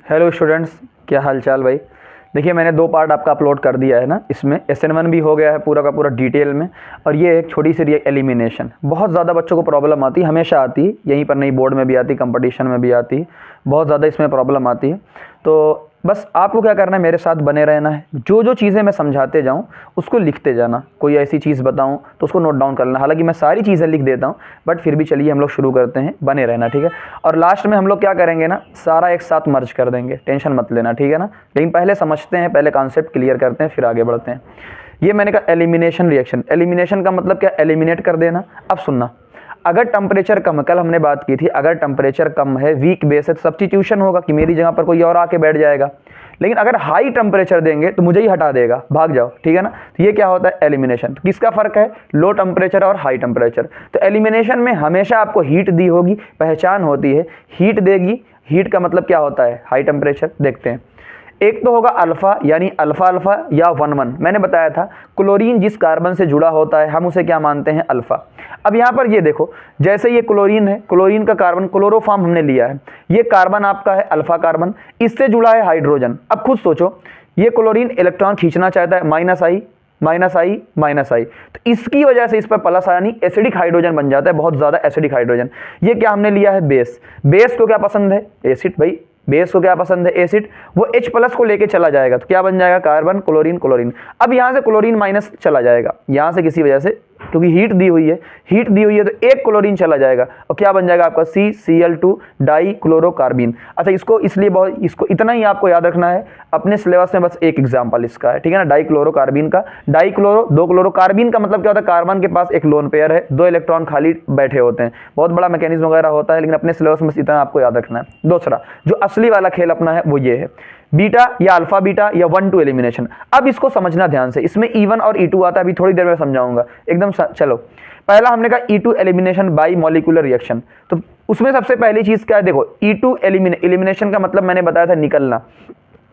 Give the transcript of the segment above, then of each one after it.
Hello students, क्या हाल चाल भाई। देखिए मैंने 2 पार्ट आपका अपलोड कर दिया है ना, इसमें SN1 भी हो गया है पूरा का पूरा डिटेल में, और ये एक छोटी सी एलिमिनेशन। बहुत ज़्यादा बच्चों को प्रॉब्लम आती है, हमेशा आती है, यहीं पर नहीं बोर्ड में भी आती है, कंपटीशन में भी आती है, बहुत ज़्यादा इसमें प्रॉब्लम आती है। तो बस आपको क्या करना है, मेरे साथ बने रहना है, जो जो चीज़ें मैं समझाते जाऊँ उसको लिखते जाना। कोई ऐसी चीज़ बताऊँ तो उसको नोट डाउन कर लेना। हालांकि मैं सारी चीज़ें लिख देता हूँ, बट फिर भी चलिए हम लोग शुरू करते हैं, बने रहना, ठीक है। और लास्ट में हम लोग क्या करेंगे ना, सारा एक साथ मर्ज कर देंगे, टेंशन मत लेना, ठीक है ना। लेकिन पहले समझते हैं, पहले कॉन्सेप्ट क्लियर करते हैं, फिर आगे बढ़ते हैं। ये मैंने कहा एलिमिनेशन रिएक्शन। एलिमिनेशन का मतलब क्या, एलिमिनेट कर देना। अब सुनना, अगर टेम्परेचर कम है, कल हमने बात की थी, अगर टेम्परेचर कम है, वीक बेस है, तो सब्स्टिट्यूशन होगा कि मेरी जगह पर कोई और आके बैठ जाएगा। लेकिन अगर हाई टेम्परेचर देंगे तो मुझे ही हटा देगा, भाग जाओ, ठीक है ना। तो ये क्या होता है, एलिमिनेशन। तो किसका फर्क है, लो टेम्परेचर और हाई टेम्परेचर। तो एलिमिनेशन में हमेशा आपको हीट दी होगी, पहचान होती है, हीट देगी। हीट का मतलब क्या होता है, हाई टेम्परेचर। देखते हैं, एक तो होगा अल्फा, यानी अल्फा अल्फा या 1 1। मैंने बताया था क्लोरीन जिस कार्बन से जुड़ा होता है हम उसे क्या मानते हैं, अल्फा। अब यहाँ पर ये देखो, जैसे ये क्लोरीन है, क्लोरीन का कार्बन क्लोरोफॉर्म हमने लिया है, ये कार्बन आपका है अल्फा कार्बन, इससे जुड़ा है हाइड्रोजन। अब खुद सोचो, ये क्लोरीन इलेक्ट्रॉन खींचना चाहता है, माइनस आई माइनस आई माइनस आई, तो इसकी वजह से इस पर प्लस यानी एसिडिक हाइड्रोजन बन जाता है, बहुत ज्यादा एसिडिक हाइड्रोजन। ये क्या हमने लिया है, बेस। बेस को क्या पसंद है, एसिड। भाई बेस को क्या पसंद है, एसिड। वो H प्लस को लेके चला जाएगा तो क्या बन जाएगा, कार्बन क्लोरीन क्लोरीन। अब यहां से क्लोरीन माइनस चला जाएगा, यहां से किसी वजह से, क्योंकि हीट दी हुई है, हीट दी हुई है तो एक क्लोरीन चला जाएगा और क्या बन जाएगा आपका CCl2 डाई क्लोरोकार्बीन। अच्छा, इसको इसलिए बहुत, इसको इतना ही आपको याद रखना है, अपने सिलेबस में बस एक एग्जांपल इसका है, ठीक है ना, डाई क्लोरोकार्बीन का। डाई क्लोरो, 2 क्लोरोकार्बीन का मतलब क्या होता है, कार्बन के पास एक लोन पेयर है, 2 इलेक्ट्रॉन खाली बैठे होते हैं। बहुत बड़ा मैकेनिज्म वगैरह होता है, लेकिन अपने सिलेबस में इतना आपको याद रखना है। दूसरा जो असली वाला खेल अपना है वो ये है, बीटा या अल्फा बीटा या 1 2 एलिमिनेशन। अब इसको समझना ध्यान से, इसमें E1 और E2 आता है, अभी थोड़ी देर में समझाऊंगा एकदम। चलो, पहला हमने कहा E2 elimination by molecular reaction. तो उसमें सबसे पहली चीज क्या है, देखो E2 एलिमिनेशन का मतलब मैंने बताया था निकलना।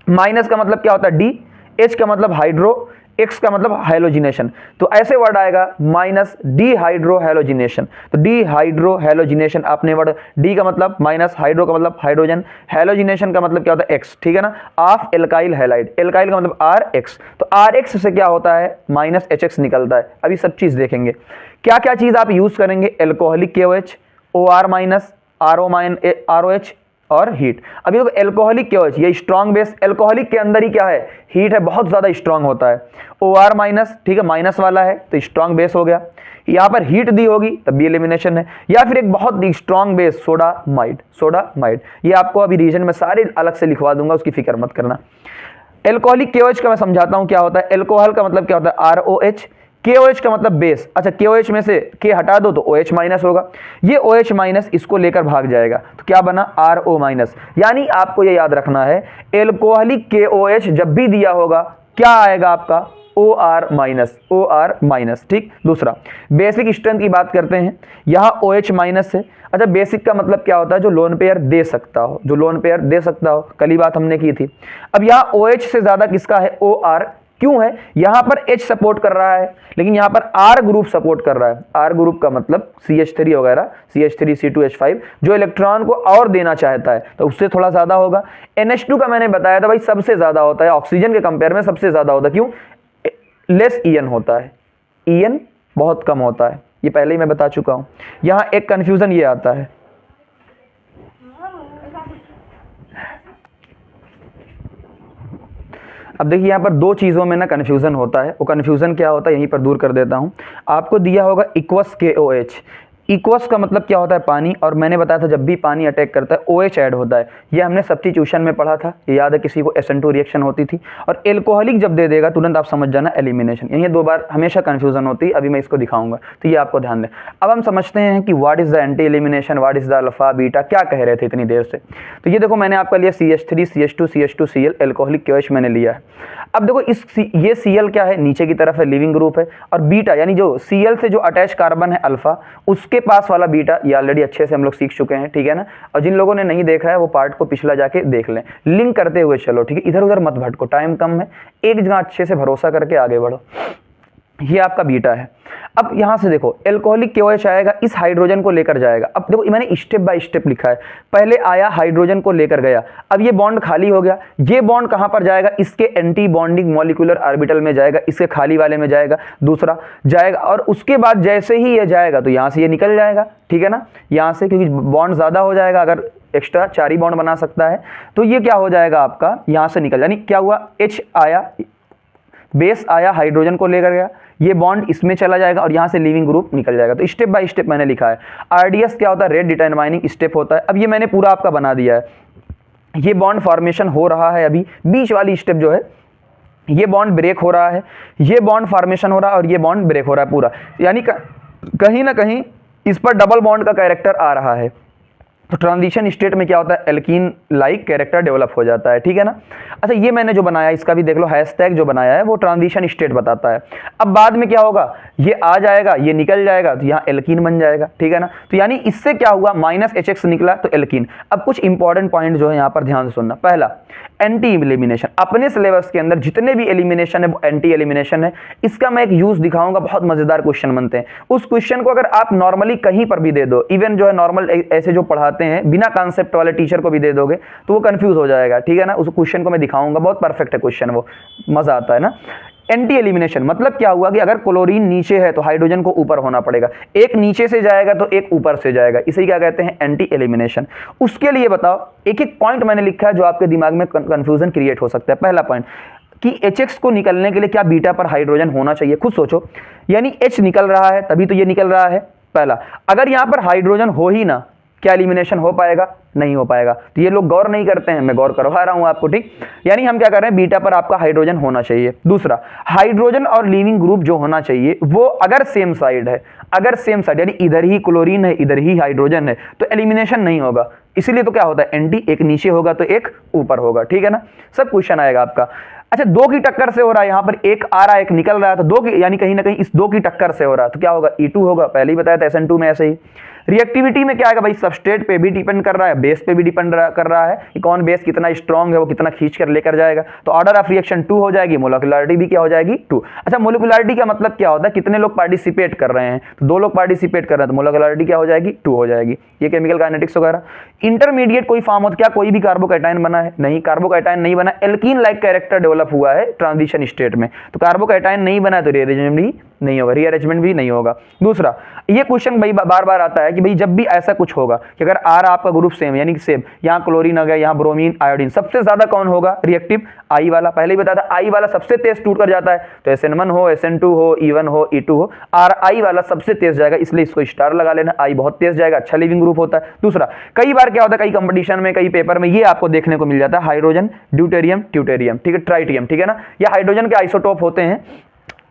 माइनस का मतलब क्या होता है, डी। H का मतलब हाइड्रो, X का मतलब हाइलोजिनेशन। तो ऐसे वर्ड आएगा माइनस डी हाइड्रो हैलोजिनेशन। तो डी हाइड्रो हैलोजिनेशन आपने वर्ड, डी का मतलब माइनस, हाइड्रो का मतलब हाइड्रोजन, हैलोजिनेशन का मतलब क्या होता है, एक्स, ठीक है ना, ऑफ एल्काइल हैलाइड। एल्काइल का मतलब RX। तो RX से क्या होता है, माइनस HX निकलता है। अभी सब चीज देखेंगे, क्या क्या चीज आप यूज करेंगे, alcoholic KOH, OR minus, ROH और हीट। अभी देखो एल्कोहलिक KOH, ये स्ट्रॉन्ग बेस, एल्कोहलिक के अंदर ही क्या है, हीट है, बहुत ज्यादा स्ट्रॉन्ग होता है। OR माइनस, ठीक है, माइनस वाला है तो स्ट्रॉन्ग बेस हो गया। यहां पर हीट दी होगी तब भी एलिमिनेशन है। या फिर एक बहुत स्ट्रॉन्ग बेस, सोडामाइड। सोडामाइड ये आपको अभी रीजन में सारे अलग से लिखवा दूंगा, उसकी फिक्र मत करना। एल्कोहलिक KOH का मैं समझाता हूं क्या होता है। एल्कोहल का मतलब क्या होता है, ROH। KOH का मतलब बेस। अच्छा, KOH में से K हटा दो तो OH माइनस होगा, ये OH माइनस इसको लेकर भाग जाएगा तो क्या बना, RO माइनस। यानी आपको ये याद रखना है, एल्कोहलिक KOH जब भी दिया होगा क्या आएगा आपका, OR माइनस, OR माइनस, ठीक। दूसरा बेसिक स्ट्रेंथ की बात करते हैं, यहाँ OH माइनस है। अच्छा, बेसिक का मतलब क्या होता है, जो लोन पेयर दे सकता हो, जो लोन पेयर दे सकता हो, कल ही बात हमने की थी। अब यहाँ OH से ज्यादा किसका है, OR। क्यों है, यहां पर H सपोर्ट कर रहा है, लेकिन यहां पर R ग्रुप सपोर्ट कर रहा है। R ग्रुप का मतलब CH3 वगैरह, CH3 C2H5, जो इलेक्ट्रॉन को और देना चाहता है तो उससे थोड़ा ज्यादा होगा। NH2 का मैंने बताया था भाई सबसे ज्यादा होता है, ऑक्सीजन के कंपेयर में सबसे ज्यादा होता है। क्यों, लेस EN होता है, EN बहुत कम होता है, ये पहले ही मैं बता चुका हूं। यहां एक कंफ्यूजन ये आता है, अब देखिए यहाँ पर 2 चीज़ों में ना कन्फ्यूज़न होता है, वो कन्फ्यूज़न क्या होता है यहीं पर दूर कर देता हूँ। आपको दिया होगा इक्वस KOH। इक्वस का मतलब क्या होता है, पानी, और मैंने बताया था जब भी पानी अटैक करता है OH ऐड होता है, ये हमने सब्स्टिट्यूशन में पढ़ा था, ये याद है किसी को, SN2 रिएक्शन होती थी। और एल्कोहलिक जब दे देगा तुरंत आप समझ जाना एलिमिनेशन। यही 2 बार हमेशा कन्फ्यूजन होती है, अभी मैं इसको दिखाऊंगा, तो ये आपको ध्यान दें। अब हम समझते हैं कि what is the anti elimination, what is the alpha beta, क्या कह रहे थे इतनी देर से। तो ये देखो मैंने आपका लिया CH3 CH2 CH2 Cl, alcoholic KOH मैंने लिया है। अब देखो ये Cl क्या है, नीचे की तरफ है, लिविंग ग्रुप है, और बीटा यानी जो Cl से जो अटैच कार्बन है अल्फा, उसके पास वाला बीटा, ये ऑलरेडी अच्छे से हम लोग सीख चुके हैं, ठीक है ना। और जिन लोगों ने नहीं देखा है वो पार्ट को पिछला जाके देख लें, लिंक करते हुए चलो, ठीक है, इधर उधर मत भटको, टाइम कम है, एक जगह अच्छे से भरोसा करके आगे बढ़ो। ये आपका बीटा है। अब यहाँ से देखो एल्कोहलिक KOH आएगा, इस हाइड्रोजन को लेकर जाएगा। अब देखो मैंने स्टेप बाय स्टेप लिखा है, पहले आया हाइड्रोजन को लेकर गया, अब ये बॉन्ड खाली हो गया, ये बॉन्ड कहाँ पर जाएगा, इसके एंटी बॉन्डिंग मॉलिक्यूलर ऑर्बिटल में जाएगा, इसके खाली वाले में जाएगा, दूसरा जाएगा, और उसके बाद जैसे ही ये जाएगा तो यहाँ से ये निकल जाएगा, ठीक है ना, यहाँ से, क्योंकि बॉन्ड ज़्यादा हो जाएगा, अगर एक्स्ट्रा 4 ही बॉन्ड बना सकता है, तो ये क्या हो जाएगा आपका, यहाँ से निकल, यानी क्या हुआ, H आया, बेस आया, हाइड्रोजन को लेकर गया, ये बॉन्ड इसमें चला जाएगा और यहाँ से लीविंग ग्रुप निकल जाएगा। तो स्टेप बाय स्टेप मैंने लिखा है। RDS क्या होता है, रेट डिटरमाइनिंग स्टेप होता है। अब ये मैंने पूरा आपका बना दिया है, ये बॉन्ड फॉर्मेशन हो रहा है, अभी बीच वाली स्टेप जो है ये बॉन्ड ब्रेक हो रहा है, ये बॉन्ड फॉर्मेशन हो रहा है और ये बॉन्ड ब्रेक हो रहा है पूरा, यानी कहीं ना कहीं इस पर डबल बॉन्ड का कैरेक्टर आ रहा है। तो ट्रांजिशन स्टेट में क्या होता है, एल्कीन लाइक कैरेक्टर डेवलप हो जाता है, ठीक है ना। अच्छा ये मैंने जो बनाया इसका भी देख लो, हैशटैग जो बनाया है वो ट्रांजिशन स्टेट बताता है। अब बाद में क्या होगा, ये आ जाएगा, ये निकल जाएगा, तो यहाँ एल्कीन बन जाएगा, ठीक है ना। तो यानी इससे क्या हुआ, -HX निकला तो एल्कीन। अब कुछ इंपॉर्टेंट पॉइंट जो है यहाँ पर ध्यान से सुनना। पहला, एंटी एलिमिनेशन, अपने सिलेबस के अंदर जितने भी एलिमिनेशन है वो एंटी एलिमिनेशन है। इसका मैं एक यूज दिखाऊंगा, बहुत मजेदार क्वेश्चन बनते हैं। उस क्वेश्चन को अगर आप नॉर्मली कहीं पर भी दे दो, इवन जो है नॉर्मल ऐसे जो पढ़ाते हैं बिना कॉन्सेप्ट वाले टीचर को भी दे दोगे तो वो कंफ्यूज हो जाएगा, ठीक है ना। उस क्वेश्चन को मैं दिखाऊंगा, बहुत परफेक्ट है क्वेश्चन, वो मजा आता है ना। एंटी एलिमिनेशन मतलब क्या हुआ कि अगर क्लोरीन नीचे है तो हाइड्रोजन को ऊपर होना पड़ेगा, एक नीचे से जाएगा तो एक ऊपर से जाएगा, इसे क्या कहते हैं, एंटी एलिमिनेशन। उसके लिए बताओ, एक एक पॉइंट मैंने लिखा है जो आपके दिमाग में कंफ्यूजन क्रिएट हो सकता है। पहला पॉइंट कि HX को निकलने के लिए क्या बीटा पर हाइड्रोजन होना चाहिए, खुद सोचो, यानी H निकल रहा है तभी तो ये निकल रहा है। पहला, अगर यहां पर हाइड्रोजन हो ही ना, क्या एलिमिनेशन हो पाएगा, नहीं हो पाएगा। तो ये लोग गौर नहीं करते हैं, मैं गौर करवा रहा हूं आपको, ठीक। यानी हम क्या कर रहे हैं, बीटा पर आपका हाइड्रोजन होना चाहिए। दूसरा, हाइड्रोजन और लीविंग ग्रुप जो होना चाहिए वो अगर सेम साइड है, अगर सेम साइड यानी इधर ही क्लोरीन है इधर ही हाइड्रोजन है तो एलिमिनेशन नहीं होगा। इसीलिए तो क्या होता है, एंटी, एक नीचे होगा तो एक ऊपर होगा, ठीक है ना। सब क्वेश्चन आएगा आपका। अच्छा, दो की टक्कर से हो रहा है, यहां पर एक आ रहा है एक निकल रहा है, तो दो की, यानी कहीं ना कहीं इस दो की टक्कर से हो रहा है तो क्या होगा, E2 होगा, पहले ही बताया था SN2 में ऐसे ही। रिएक्टिविटी में क्या आएगा भाई, सबस्ट्रेट पे भी डिपेंड कर रहा है, बेस पे भी डिपेंड कर रहा है कि कौन बेस कितना स्ट्रांग है, वो कितना खींच कर लेकर जाएगा। तो ऑर्डर ऑफ रिएक्शन 2 हो जाएगी, मोलिकुलरिटी भी क्या हो जाएगी, 2। अच्छा, मोलिकुलरिटी का मतलब क्या होता है, कितने लोग पार्टिसिपेट कर रहे हैं, तो 2 लोग पार्टिसिपेट कर रहे हैं तो मोलिकुलरिटी क्या हो जाएगी, 2 हो जाएगी। ये केमिकल काइनेटिक्स वगैरह। इंटरमीडिएट कोई फॉर्म होता, क्या कोई भी कार्बोकैटायन बना है, नहीं, कार्बोकैटायन नहीं बना, एल्कीन लाइक कैरेक्टर डेवलप हुआ है ट्रांजिशन स्टेट में, तो कार्बोकैटायन नहीं बना तो रीअरेंजमेंट भी नहीं होगा, रीअरेंजमेंट भी नहीं होगा। दूसरा, ये क्वेश्चन भाई बार बार आता है कि भाई जब भी ऐसा कुछ होगा कि अगर R आपका ग्रुप सेम यानी कि सेम, यहाँ क्लोरीन आ गया, यहाँ ब्रोमीन, आयोडीन, सबसे ज्यादा कौन होगा, रिएक्टिव I वाला, पहले ही बताया था I वाला सबसे तेज टूट कर जाता है, तो SN1 हो, SN2 हो, E1 हो, E2 हो, RI वाला सबसे तेज जाएगा, इसलिए इसको स्टार लगा लेना, I बहुत तेज जाएगा, अच्छा लिविंग ग्रुप होता है। दूसरा, कई बार क्या होता है, कई कंपटीशन में, कई पेपर में ये आपको देखने को मिल जाता है, हाइड्रोजन, ड्यूटेरियम, ट्यूटेरियम, ठीक है, ट्राइटियम, ठीक है ना, ये हाइड्रोजन के आइसोटोप होते हैं।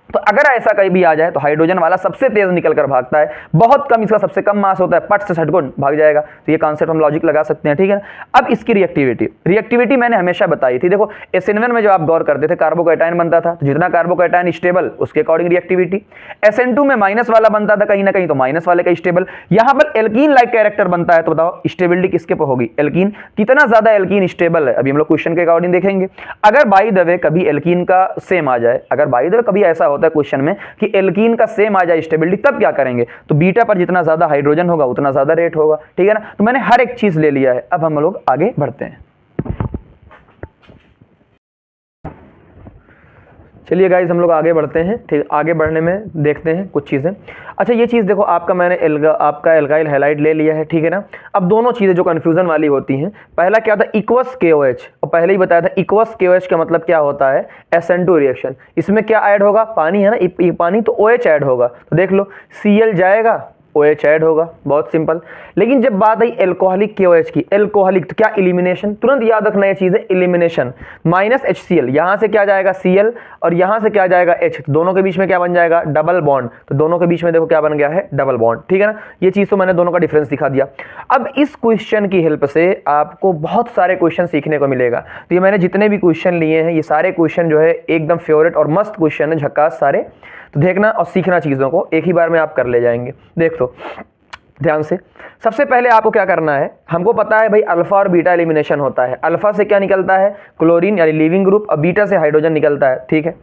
तो अगर ऐसा कहीं भी आ जाए तो हाइड्रोजन वाला सबसे तेज निकल कर भागता है, बहुत कम इसका सबसे कम मास होता है, पट से सटगुण भाग जाएगा। तो ये कॉन्सेप्ट हम लॉजिक लगा सकते हैं, ठीक है। अब इसकी रिएक्टिविटी मैंने हमेशा बताई थी, देखो SN1 में जब आप गौर करते थे कार्बोकैटायन बनता था, तो जितना कार्बोकैटायन स्टेबल उसके अकॉर्डिंग रिएक्टिविटी। SN2 में माइनस वाला बनता था कहीं ना कहीं, तो माइनस वाले का स्टेबल। यहां पर एल्कीन लाइक कैरेक्टर बनता है, तो बताओ स्टेबिलिटी किसके पर होगी, एल्कीन। कितना ज्यादा एल्कीन स्टेबल है अभी हम लोग क्वेश्चन के अकॉर्डिंग देखेंगे। अगर बाय द वे कभी एल्कीन का सेम आ जाए, अगर बाय द वे कभी ऐसा होता है क्वेश्चन में कि एल्कीन का सेम आ जाए स्टेबिलिटी, तब क्या करेंगे, तो बीटा पर जितना ज्यादा हाइड्रोजन होगा उतना ज्यादा रेट होगा, ठीक है ना। तो मैंने हर एक चीज ले लिया है, अब हम लोग आगे बढ़ते हैं। चलिए गाइस हम लोग आगे बढ़ते हैं, ठीक, आगे बढ़ने में देखते हैं कुछ चीज़ें। अच्छा, ये चीज़ देखो, आपका मैंने आपका एल्काइल हैलाइड ले लिया है, ठीक है ना। अब दोनों चीज़ें जो कन्फ्यूजन वाली होती हैं, पहला क्या था, इक्वस KOH, और पहले ही बताया था इक्वस KOH का मतलब क्या होता है, SN2 रिएक्शन। इसमें क्या ऐड होगा, पानी है ना, पानी, तो OH ऐड होगा, तो देख लो Cl जाएगा, OH ऐड होगा, बहुत सिंपल। लेकिन जब बात आई एल्कोहलिक KOH की, एल्कोहलिक तो क्या, एलिमिनेशन, तुरंत याद रखना ये चीज़ है, एलिमिनेशन, -HCl, यहाँ से क्या जाएगा Cl और यहाँ से क्या जाएगा H, तो दोनों के बीच में क्या बन जाएगा, डबल बॉन्ड, तो दोनों के बीच में देखो क्या बन गया है, डबल बॉन्ड, ठीक है ना। ये चीज़ तो मैंने दोनों का डिफरेंस दिखा दिया। अब इस क्वेश्चन की हेल्प से आपको बहुत सारे क्वेश्चन सीखने को मिलेगा। तो ये मैंने जितने भी क्वेश्चन लिए हैं, ये सारे क्वेश्चन जो है एकदम फेवरेट और मस्त क्वेश्चन है, झक्कास सारे। तो देखना और सीखना चीज़ों को, एक ही बार में आप कर ले जाएंगे। देख लो, ध्यान से। सबसे पहले आपको क्या करना है, हमको पता है भाई अल्फा और बीटा एलिमिनेशन होता है। अल्फा से क्या निकलता है, क्लोरीन यानी लिविंग ग्रुप, और बीटा से हाइड्रोजन निकलता है, ठीक है।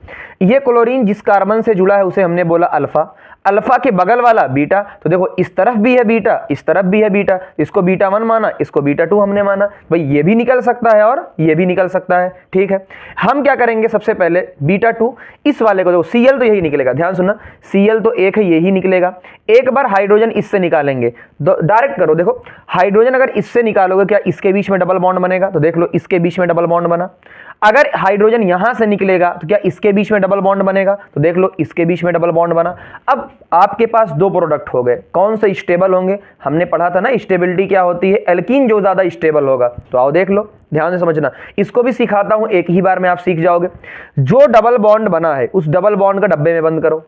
ये क्लोरीन जिस कार्बन से जुड़ा है उसे हमने बोला अल्फा, अल्फा के बगल वाला बीटा, तो देखो इस तरफ भी है बीटा, इस तरफ भी है बीटा, इसको बीटा 1 माना, इसको बीटा 2 हमने माना, भाई ये भी निकल सकता है और ये भी निकल सकता है, ठीक है। हम क्या करेंगे, सबसे पहले बीटा 2 इस वाले को, देखो Cl तो यही निकलेगा, ध्यान सुनना, Cl तो एक है, यही निकलेगा। एक बार हाइड्रोजन इससे निकालेंगे, डायरेक्ट करो, देखो हाइड्रोजन अगर इससे निकालोगे क्या इसके बीच में डबल बॉन्ड बनेगा, तो देख लो इसके बीच में डबल बॉन्ड बना। अगर हाइड्रोजन यहां से निकलेगा तो क्या इसके बीच में डबल बॉन्ड बनेगा, तो देख लो इसके बीच में डबल बॉन्ड बना। अब आपके पास दो प्रोडक्ट हो गए, कौन से स्टेबल होंगे, हमने पढ़ा था ना स्टेबिलिटी क्या होती है, एल्कीन जो ज्यादा स्टेबल होगा। तो आओ देख लो, ध्यान से समझना, इसको भी सिखाता हूं, एक ही बार में आप सीख जाओगे। जो डबल बॉन्ड बना है उस डबल बॉन्ड का डब्बे में बंद करो,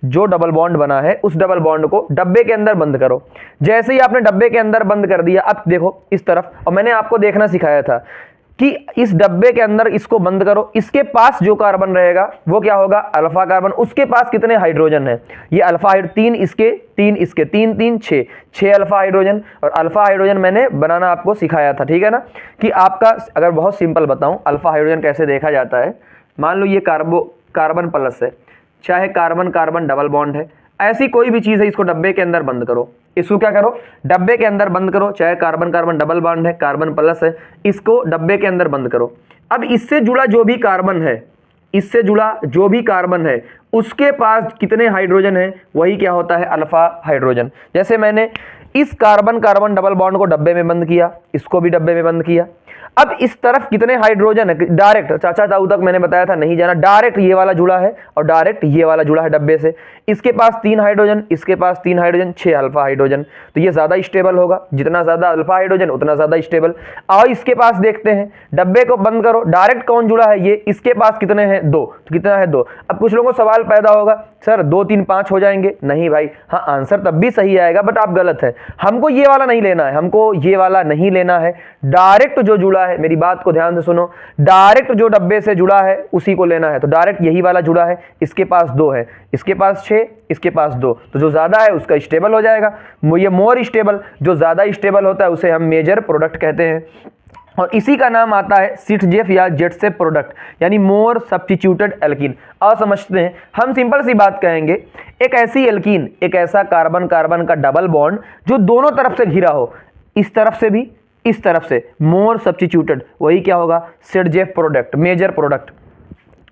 जो डबल बॉन्ड बना है उस डबल बॉन्ड को डब्बे के अंदर बंद करो। जैसे ही आपने डब्बे के अंदर बंद कर दिया, अब देखो इस तरफ, और मैंने आपको देखना सिखाया था कि इस डब्बे के अंदर इसको बंद करो, इसके पास जो कार्बन रहेगा वो क्या होगा, अल्फा कार्बन। उसके पास कितने हाइड्रोजन है, ये अल्फा 3 इसके 3 इसके 3 3 6 अल्फा हाइड्रोजन। और अल्फा हाइड्रोजन मैंने बनाना आपको सिखाया था, ठीक है ना, कि आपका अगर बहुत सिंपल बताऊं अल्फा हाइड्रोजन कैसे देखा जाता है। मान लो ये कार्बन प्लस है, चाहे कार्बन कार्बन डबल बॉन्ड है, ऐसी कोई भी चीज है, इसको डब्बे के अंदर बंद करो, इसको क्या करो, डब्बे के अंदर बंद करो, चाहे कार्बन कार्बन डबल बॉन्ड है, कार्बन प्लस है, इसको डब्बे के अंदर बंद करो। अब इससे जुड़ा जो भी कार्बन है, इससे जुड़ा जो भी कार्बन है उसके पास कितने हाइड्रोजन है, वही क्या होता है, अल्फा हाइड्रोजन। जैसे मैंने इस कार्बन कार्बन डबल बॉन्ड को डब्बे में बंद किया, इसको भी डब्बे में बंद किया। अब इस तरफ कितने हाइड्रोजन है, डायरेक्ट चाचा ताऊ तक मैंने बताया था नहीं जाना, डायरेक्ट ये वाला जुड़ा है और डायरेक्ट ये वाला जुड़ा है डब्बे से। इसके पास 3 हाइड्रोजन, इसके पास 3 हाइड्रोजन, 6 अल्फा हाइड्रोजन। तो ये ज्यादा स्टेबल होगा, जितना ज्यादा अल्फा हाइड्रोजन उतना ज्यादा स्टेबल। आओ इसके पास देखते हैं, डब्बे को बंद करो, डायरेक्ट कौन जुड़ा है, ये, इसके पास कितने हैं, 2, तो कितना है 2। अब कुछ लोगों को सवाल पैदा होगा, सर 2 3 5 हो जाएंगे, नहीं भाई, हाँ आंसर तब भी सही आएगा, बट आप गलत है। हमको ये वाला नहीं लेना है, हमको ये वाला नहीं लेना है, डायरेक्ट जो जुड़ा है, मेरी बात को ध्यान से सुनो, डायरेक्ट जो डब्बे से जुड़ा है उसी को लेना है। तो डायरेक्ट यही वाला जुड़ा है, इसके पास 2 है, इसके पास 6, इसके पास 2, तो जो ज्यादा है उसका स्टेबल हो जाएगा। ये मोर स्टेबल, जो ज्यादा स्टेबल होता है उसे हम मेजर प्रोडक्ट कहते हैं, और इसी का नाम आता है सिटजेफ या जेटसेफ प्रोडक्ट, यानी मोर सब्स्टिट्यूटेड एल्कीन। और समझते हैं, हम सिंपल सी बात कहेंगे, एक ऐसी एल्कीन, एक ऐसा कार्बन कार्बन का डबल बॉन्ड जो दोनों तरफ से घिरा हो, इस तरफ से भी इस तरफ से, मोर सब्स्टिट्यूटेड, वही क्या होगा, सिटजेफ प्रोडक्ट, मेजर प्रोडक्ट,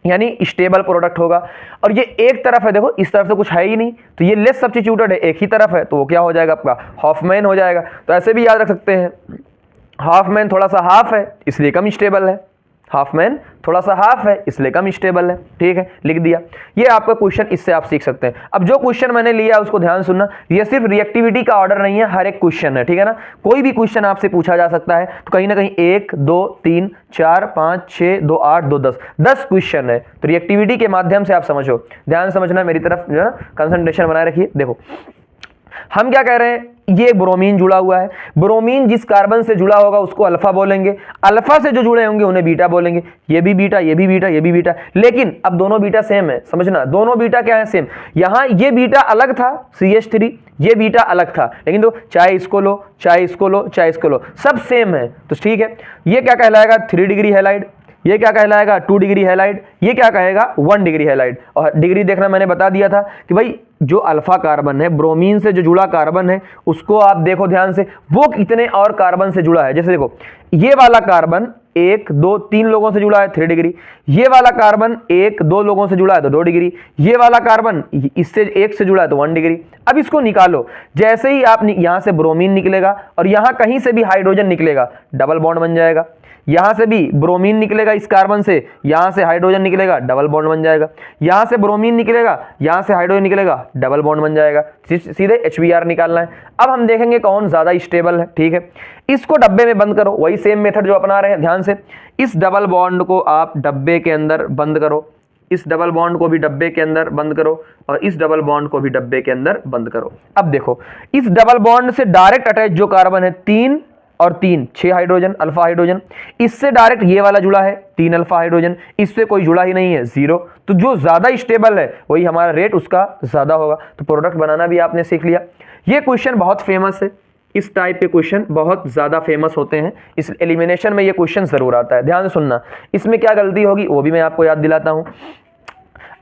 यानी स्टेबल प्रोडक्ट होगा। और ये एक तरफ है, देखो इस तरफ से कुछ है ही नहीं, तो ये लेस सब्स्टिट्यूटेड है, एक ही तरफ है, तो वो क्या हो जाएगा, आपका हॉफमैन हो जाएगा। तो ऐसे भी याद रख सकते हैं, हाफमैन थोड़ा सा हाफ है इसलिए कम स्टेबल है, हाफमैन थोड़ा सा हाफ है इसलिए कम स्टेबल है, ठीक है, लिख दिया। ये आपका क्वेश्चन, इससे आप सीख सकते हैं। अब जो क्वेश्चन मैंने लिया उसको ध्यान सुनना, ये सिर्फ रिएक्टिविटी का ऑर्डर नहीं है, हर एक क्वेश्चन है, ठीक है ना, कोई भी क्वेश्चन आपसे पूछा जा सकता है। तो कहीं ना कहीं 1 2 3 4 5 6 2 8 2 10 क्वेश्चन है, तो रिएक्टिविटी के माध्यम से आप समझो, ध्यान समझना, मेरी तरफ जो है ना कंसंट्रेशन बनाए रखिए। देखो हम क्या कह रहे हैं, ये ब्रोमीन जुड़ा हुआ है, ब्रोमीन जिस कार्बन से जुड़ा होगा उसको अल्फा बोलेंगे, अल्फा से जो जुड़े होंगे उन्हें बीटा बोलेंगे, ये भी बीटा, ये भी बीटा, ये भी बीटा। लेकिन अब दोनों बीटा सेम है, समझना, दोनों बीटा क्या है, सेम। यहां ये बीटा अलग था CH3, ये बीटा अलग था, लेकिन तो चाहे इसको लो, चाहे इसको लो, चाहे इसको लो, सब सेम है, तो ठीक है। ये क्या कहलाएगा, 3 डिग्री हैलाइड, ये क्या कहलाएगा, 2 डिग्री हैलाइड, ये क्या कहेगा, 1 डिग्री हैलाइड। और डिग्री देखना मैंने बता दिया था कि भाई जो अल्फा कार्बन है, ब्रोमीन से जो जुड़ा कार्बन है, उसको आप देखो ध्यान से, वो कितने और कार्बन से जुड़ा है। जैसे देखो ये वाला कार्बन 1 2 3 लोगों से जुड़ा है, 3 डिग्री, ये वाला कार्बन 1 2 लोगों से जुड़ा है तो 2 डिग्री, ये वाला कार्बन इससे 1 से जुड़ा है तो 1 डिग्री। अब इसको निकालो, जैसे ही आप यहां से ब्रोमीन निकलेगा और यहां कहीं से भी हाइड्रोजन निकलेगा, डबल बॉन्ड बन जाएगा। यहां से भी ब्रोमीन निकलेगा इस कार्बन से, यहां से हाइड्रोजन निकलेगा, डबल बॉन्ड बन जाएगा। यहां से ब्रोमीन निकलेगा, यहां से हाइड्रोजन निकलेगा, डबल बॉन्ड बन जाएगा। सीधे HBr निकालना है। अब हम देखेंगे कौन ज्यादा स्टेबल है, ठीक है। इसको डब्बे में बंद करो, वही सेम मेथड जो अपना रहे हैं, ध्यान से। इस डबल बॉन्ड को आप डब्बे के अंदर बंद करो, इस डबल बॉन्ड को भी डब्बे के अंदर बंद करो, और इस डबल बॉन्ड को भी डब्बे के अंदर बंद करो। अब देखो इस डबल बॉन्ड से डायरेक्ट अटैच जो कार्बन है 3 और 3 6 हाइड्रोजन अल्फा हाइड्रोजन। इससे डायरेक्ट ये वाला जुड़ा है 3 अल्फा हाइड्रोजन, इससे कोई जुड़ा ही नहीं है 0। तो जो ज़्यादा स्टेबल है वही हमारा रेट उसका ज़्यादा होगा। तो प्रोडक्ट बनाना भी आपने सीख लिया। ये क्वेश्चन बहुत फेमस है, इस टाइप के क्वेश्चन बहुत ज़्यादा फेमस होते हैं, इस एलिमिनेशन में ये क्वेश्चन ज़रूर आता है। ध्यान से सुनना, इसमें क्या गलती होगी वो भी मैं आपको याद दिलाता हूँ।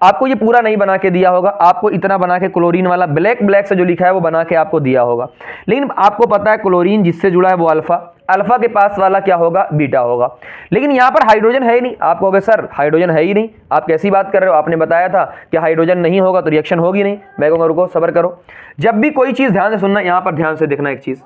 आपको ये पूरा नहीं बना के दिया होगा, आपको इतना बना के क्लोरीन वाला ब्लैक से जो लिखा है वो बना के आपको दिया होगा, लेकिन आपको पता है क्लोरीन जिससे जुड़ा है वो अल्फा, अल्फा के पास वाला क्या होगा, बीटा होगा। लेकिन यहाँ पर हाइड्रोजन है ही नहीं। आप कहोगे सर हाइड्रोजन है ही नहीं, आप कैसी बात कर रहे हो, आपने बताया था कि हाइड्रोजन नहीं होगा तो रिएक्शन होगी नहीं। मैं कहूँगा रुको सब्र करो। जब भी कोई चीज़, ध्यान से सुनना, यहाँ पर ध्यान से देखना एक चीज़,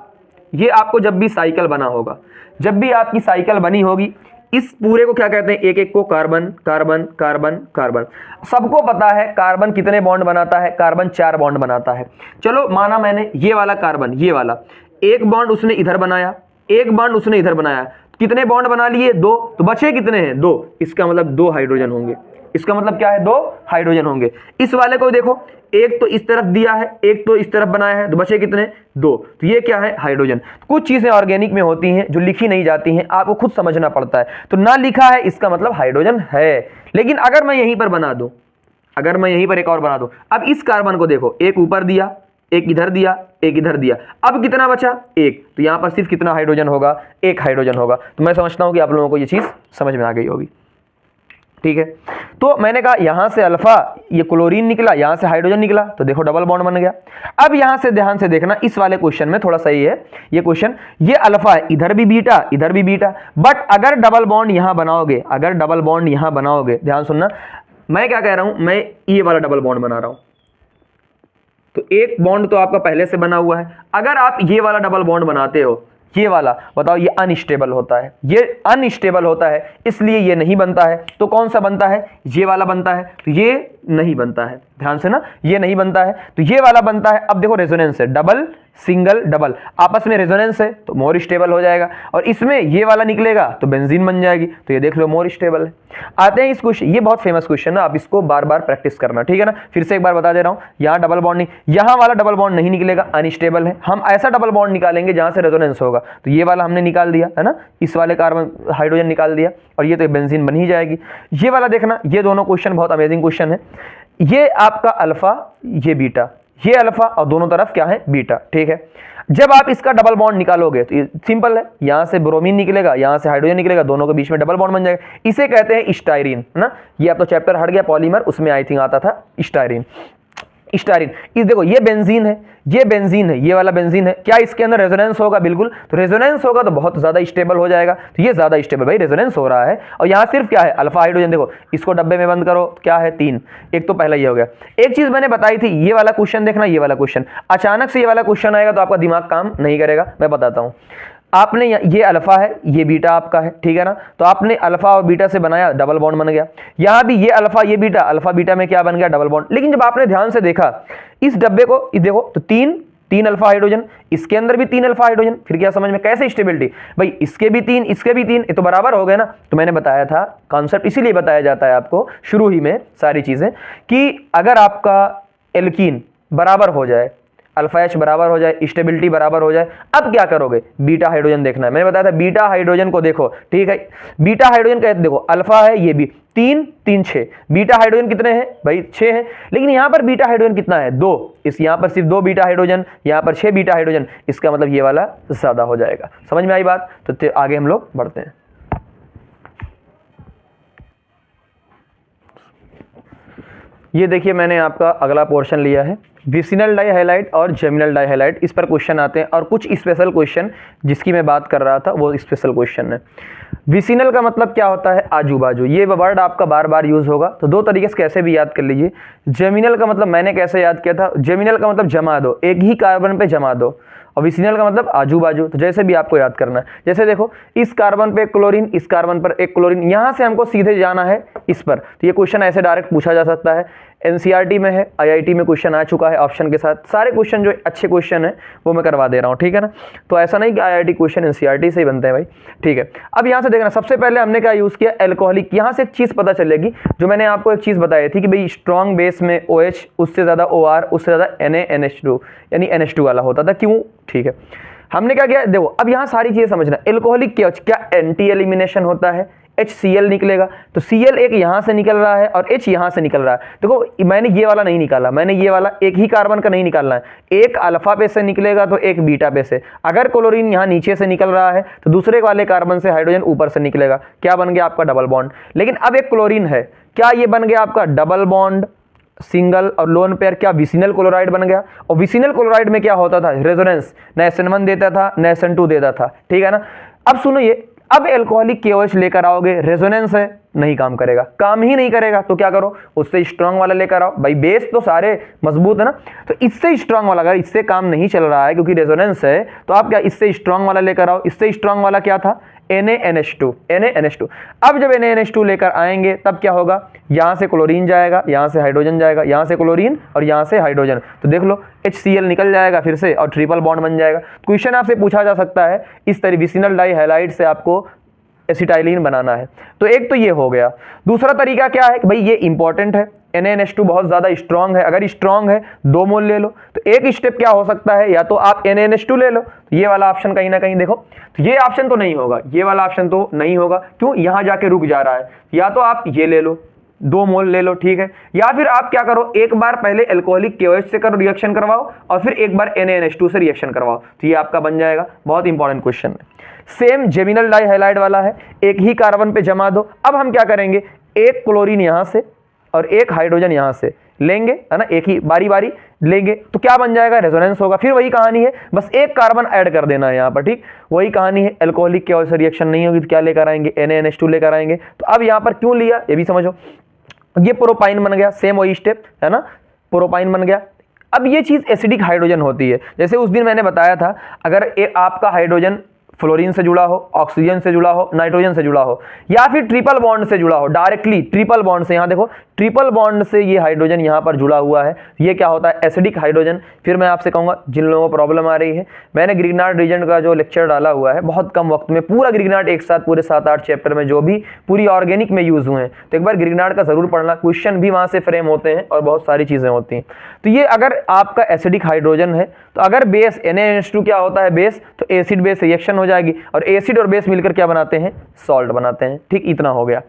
ये आपको जब भी साइकिल बना होगा, जब भी आपकी साइकिल बनी होगी, इस पूरे को क्या कहते हैं, एक एक को कार्बन कार्बन कार्बन कार्बन। सबको पता है कार्बन कितने बॉन्ड बनाता है, कार्बन 4 बॉन्ड बनाता है। चलो माना मैंने ये वाला कार्बन, ये वाला एक बॉन्ड उसने इधर बनाया, एक बॉन्ड उसने इधर बनाया, कितने बॉन्ड बना लिए, 2। तो बचे कितने हैं, 2। इसका मतलब 2 हाइड्रोजन होंगे। इसका मतलब क्या है, 2 हाइड्रोजन होंगे। इस वाले को देखो, एक तो इस तरफ दिया है, एक तो इस तरफ बनाया है, तो बचे कितने, 2। तो ये क्या है, हाइड्रोजन। कुछ चीजें ऑर्गेनिक में होती हैं जो लिखी नहीं जाती हैं, आपको खुद समझना पड़ता है। तो ना लिखा है इसका मतलब हाइड्रोजन है। लेकिन अगर मैं यहीं पर बना दूं, अगर मैं यहीं पर एक और बना दूं, अब इस कार्बन को देखो, एक ऊपर दिया, एक इधर दिया, एक इधर दिया, अब कितना बचा, 1। तो यहां पर सिर्फ कितना हाइड्रोजन होगा, 1 हाइड्रोजन होगा। तो मैं समझता हूं कि आप लोगों को ये चीज समझ में आ गई होगी। ठीक है, तो मैंने कहा यहां से अल्फा, ये क्लोरीन निकला, यहां से हाइड्रोजन निकला, तो देखो डबल बॉन्ड बन गया। अब यहां से ध्यान से देखना, इस वाले क्वेश्चन में थोड़ा सही है ये क्वेश्चन, ये अल्फा है, इधर भी बीटा, इधर भी बीटा, बट अगर डबल बॉन्ड यहां बनाओगे, अगर डबल बॉन्ड यहां बनाओगे, ध्यान सुनना, मैं क्या कह रहा हूं, मैं ये वाला डबल बॉन्ड बना रहा हूं, तो एक बॉन्ड तो आपका पहले से बना हुआ है। अगर आप ये वाला डबल बॉन्ड बनाते हो, ये वाला, बताओ, ये अनस्टेबल होता है, ये अनस्टेबल होता है, इसलिए ये नहीं बनता है। तो कौन सा बनता है, ये वाला बनता है, तो ये नहीं बनता है। ध्यान से ना, ये नहीं बनता है, तो ये वाला बनता है। अब देखो रेजोनेंस है, डबल सिंगल डबल, आपस में रेजोनेंस है तो मोर स्टेबल हो जाएगा, और इसमें ये वाला निकलेगा तो बेंजीन बन जाएगी, तो ये देख लो मोर स्टेबल है। आते हैं इस क्वेश्चन, ये बहुत फेमस क्वेश्चन है, आप इसको बार बार प्रैक्टिस करना, ठीक है ना। फिर से एक बार बता दे रहा हूं, यहाँ डबल बॉन्ड नहीं, यहाँ वाला डबल बॉन्ड नहीं निकलेगा, अनस्टेबल है। हम ऐसा डबल बॉन्ड निकालेंगे जहां से रेजोनेंस होगा, तो ये वाला हमने निकाल दिया है ना, इस वाले कार्बन हाइड्रोजन निकाल दिया, और ये तो बेंजीन बन ही जाएगी। ये वाला देखना, ये दोनों क्वेश्चन बहुत अमेजिंग क्वेश्चन है। ये आपका अल्फा, ये बीटा, ये अल्फा और दोनों तरफ क्या है, बीटा, ठीक है। जब आप इसका डबल बॉन्ड निकालोगे तो ये सिंपल है, यहां से ब्रोमीन निकलेगा, यहां से हाइड्रोजन निकलेगा, दोनों के बीच में डबल बॉन्ड बन जाएगा। इसे कहते हैं स्टाइरीन, है ना। ये आप तो चैप्टर हट गया पॉलीमर, उसमें आई थिंक आता था स्टाइरीन। स्टाइरीन, इस देखो ये बेंजीन है, ये बेंजीन है, ये वाला बेंजीन है, क्या इसके अंदर रेजोनेंस होगा, बिल्कुल। तो रेजोनेंस होगा तो बहुत ज्यादा स्टेबल हो जाएगा, तो ये ज्यादा स्टेबल, भाई रेजोनेंस हो रहा है। और यहाँ सिर्फ क्या है, अल्फा हाइड्रोजन, देखो इसको डब्बे में बंद करो, क्या है, 3, एक तो पहला ये हो गया। एक चीज मैंने बताई थी, ये वाला क्वेश्चन देखना, ये वाला क्वेश्चन अचानक से ये वाला क्वेश्चन आएगा तो आपका दिमाग काम नहीं करेगा। मैं बताता हूँ, आपने ये अल्फा है, ये बीटा आपका है, ठीक है ना। तो आपने अल्फा और बीटा से बनाया, डबल बॉन्ड बन गया। यहां भी ये अल्फा, ये बीटा, अल्फा बीटा में क्या बन गया, डबल बॉन्ड। लेकिन जब आपने ध्यान से देखा इस डब्बे को, देखो तो 3 अल्फा हाइड्रोजन, इसके अंदर भी 3 अल्फा हाइड्रोजन, फिर क्या समझ में, कैसे स्टेबिलिटी, भाई इसके भी 3, इसके भी 3, ये तो बराबर हो गए ना। तो मैंने बताया था कॉन्सेप्ट, इसीलिए बताया जाता है आपको शुरू ही में सारी चीजें, कि अगर आपका एल्कीन बराबर हो जाए, अल्फा एच बराबर हो जाए, स्टेबिलिटी बराबर हो जाए, अब क्या करोगे, बीटा हाइड्रोजन देखना है। मैंने बताया था बीटा हाइड्रोजन को देखो, ठीक है, बीटा हाइड्रोजन का देखो, अल्फा है, ये भी 3 3 6, बीटा हाइड्रोजन कितने हैं भाई, 6 हैं। लेकिन यहां पर बीटा हाइड्रोजन कितना है, 2, इस यहां पर सिर्फ 2 बीटा हाइड्रोजन, यहां पर 6 बीटा हाइड्रोजन, इसका मतलब ये वाला ज्यादा हो जाएगा। समझ में आई बात, तो आगे हम लोग बढ़ते हैं। ये देखिए मैंने आपका अगला पोर्शन लिया है, विसिनल डाइहैलाइड और जेमिनल डाइहैलाइड, इस पर क्वेश्चन आते हैं, और कुछ स्पेशल क्वेश्चन जिसकी मैं बात कर रहा था वो स्पेशल क्वेश्चन है। विसिनल का मतलब क्या होता है, आजू बाजू, ये वर्ड आपका बार बार यूज होगा, तो 2 तरीके से कैसे भी याद कर लीजिए। जेमिनल का मतलब मैंने कैसे याद किया था, जेमिनल का मतलब जमा दो, एक ही कार्बन पे जमा दो, और विसिनल का मतलब आजू बाजू, तो जैसे भी आपको याद करना है। जैसे देखो इस कार्बन पे एक क्लोरीन, इस कार्बन पर एक क्लोरीन, यहां से हमको सीधे जाना है इस पर, तो ये क्वेश्चन ऐसे डायरेक्ट पूछा जा सकता है। एनसीईआरटी में है, आईआईटी में क्वेश्चन आ चुका है ऑप्शन के साथ, सारे क्वेश्चन जो अच्छे क्वेश्चन है वो मैं करवा दे रहा हूँ, ठीक है ना। तो ऐसा नहीं कि आईआईटी क्वेश्चन एनसीईआरटी से ही बनते हैं भाई, ठीक है। अब यहाँ से देखना, सबसे पहले हमने क्या यूज किया, एल्कोहलिक। यहाँ से एक चीज पता चलेगी, जो मैंने आपको एक चीज बताई थी कि भाई स्ट्रॉन्ग बेस में OH, उससे ज्यादा OR, उससे ज्यादा Na NH2 यानी NH2 वाला होता था, क्यों, ठीक है। हमने क्या किया, देखो अब यहाँ सारी चीजें समझना। एल्कोहलिक केओएच क्या एंटी एलिमिनेशन होता है, HCl निकलेगा, तो Cl एक यहाँ से निकल रहा है और H यहाँ से निकल रहा है। देखो मैंने ये वाला नहीं निकाला, मैंने ये वाला एक ही कार्बन का नहीं निकालना है, एक अल्फा पे से निकलेगा तो एक बीटा पे से। अगर क्लोरीन यहाँ नीचे से निकल रहा है तो दूसरे वाले कार्बन से हाइड्रोजन ऊपर से निकलेगा, क्या बन गया आपका डबल बॉन्ड। लेकिन अब एक क्लोरीन है, क्या ये बन गया आपका डबल बॉन्ड, सिंगल और लोन पेयर, क्या विसिनल क्लोराइड बन गया। और विसिनल क्लोराइड में क्या होता था, रेजोनेंस, न SN1 देता था न SN2 देता था, ठीक है ना। अब सुनो ये, अब एल्कोहलिक KOH लेकर आओगे, रेजोनेंस है, नहीं काम करेगा, काम ही नहीं करेगा, तो क्या करो, उससे स्ट्रांग वाला लेकर आओ। भाई बेस तो सारे मजबूत है ना, तो इससे स्ट्रांग वाला, अगर इससे काम नहीं चल रहा है क्योंकि रेजोनेंस है, तो आप क्या इससे स्ट्रांग वाला लेकर आओ। इससे स्ट्रांग वाला क्या था, NaNH2, NaNH2। अब जब NaNH2 लेकर आएंगे तब क्या होगा, यहां से क्लोरीन जाएगा, यहां से हाइड्रोजन जाएगा, यहां से क्लोरीन और यहां से हाइड्रोजन, तो देख लो HCl निकल जाएगा फिर से और ट्रिपल बॉन्ड बन जाएगा। क्वेश्चन आपसे पूछा जा सकता है इस तरह विसिनल डाइहैलाइड से आपको एसिटाइलिन बनाना है, तो एक तो ये हो गया। दूसरा तरीका क्या है, भाई ये इंपॉर्टेंट है, NaNH2 बहुत ज्यादा स्ट्रांग है, अगर स्ट्रांग है 2 मोल ले लो, तो एक स्टेप क्या हो सकता है, या तो आप NaNH2 ले लो, तो ये वाला ऑप्शन कहीं ना कहीं देखो, तो ये ऑप्शन तो नहीं होगा, ये वाला ऑप्शन तो नहीं होगा, क्यों, यहां जाके रुक जा रहा है। या तो आप ये ले लो, 2 मोल ले लो, ठीक है, या फिर आप क्या करो, एक बार पहले एल्कोहलिक KOH से करो, रिएक्शन करवाओ, और फिर एक बार NaNH2 से रिएक्शन करवाओ, तो ये आपका बन जाएगा। बहुत इंपॉर्टेंट क्वेश्चन है। सेम जेमिनल डाइहैलाइड वाला है, एक ही कार्बन पे जमा दो। अब हम क्या करेंगे, एक क्लोरीन यहां से और एक हाइड्रोजन यहां से लेंगे, है ना, एक ही बारी बारी लेंगे, तो क्या बन जाएगा, रेजोनेंस होगा। फिर वही कहानी है, बस एक कार्बन ऐड कर देना है यहाँ पर, ठीक, वही कहानी है। एल्कोहलिक KOH से रिएक्शन नहीं होगी तो क्या लेकर आएंगे, NaNH2 लेकर आएंगे। तो अब यहाँ पर क्यों लिया ये भी समझो, ये प्रोपाइन बन गया, सेम वही स्टेप है ना, प्रोपाइन बन गया। अब ये चीज एसिडिक हाइड्रोजन होती है, जैसे उस दिन मैंने बताया था, अगर आपका हाइड्रोजन फ्लोरीन से जुड़ा हो, ऑक्सीजन से जुड़ा हो, नाइट्रोजन से जुड़ा हो, या फिर ट्रिपल बॉन्ड से जुड़ा हो, डायरेक्टली ट्रिपल बॉन्ड से, यहां देखो ट्रिपल बॉन्ड से ये हाइड्रोजन यहां पर जुड़ा हुआ है, ये क्या होता है, एसिडिक हाइड्रोजन। फिर मैं आपसे कहूंगा जिन लोगों को प्रॉब्लम आ रही है, मैंने ग्रिग्नार्ड रीजन का जो लेक्चर डाला हुआ है, बहुत कम वक्त में पूरा ग्रिग्नार्ड एक साथ पूरे 7-8 चैप्टर में जो भी पूरी ऑर्गेनिक में यूज हुए हैं, तो एक बार ग्रिग्नार्ड का जरूर पढ़ना, क्वेश्चन भी वहां से फ्रेम होते हैं और बहुत सारी चीजें होती हैं। तो ये अगर आपका एसिडिक हाइड्रोजन है, तो अगर बेस NaNH2 क्या होता है बेस, तो एसिड बेस रिएक्शन हो जाएगी, और एसिड और बेस मिलकर क्या बनाते हैं, सॉल्ट बनाते हैं, ठीक, इतना हो गया।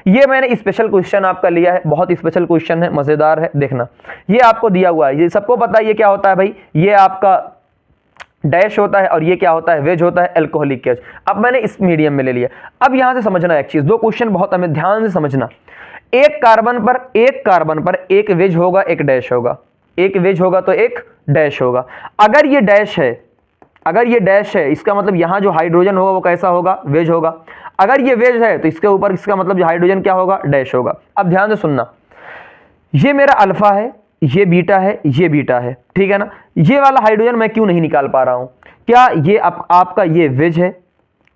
ये मैंने स्पेशल क्वेश्चन आपका लिया है, बहुत स्पेशल क्वेश्चन है, मजेदार है, देखना। ये आपको दिया हुआ है, ये सबको पता है, ये क्या होता है भाई, ये आपका डैश होता है और ये क्या होता है, वेज होता है, एल्कोहलिक KOH। अब मैंने इस मीडियम में ले लिया। अब यहां से समझना एक चीज, 2 क्वेश्चन बहुत हमें ध्यान से समझना। एक कार्बन पर एक वेज होगा, एक डैश होगा, एक वेज होगा तो एक डैश होगा। अगर ये डैश है, इसका मतलब यहां जो हाइड्रोजन होगा वो कैसा होगा, वेज होगा। अगर ये वेज है तो इसके ऊपर इसका मतलब जो हाइड्रोजन क्या होगा, डैश होगा। अब ध्यान से सुनना, ये मेरा अल्फा है, ये बीटा है, ये बीटा है, ठीक है ना। ये वाला हाइड्रोजन मैं क्यों नहीं निकाल पा रहा हूं, क्या ये आपका ये वेज है,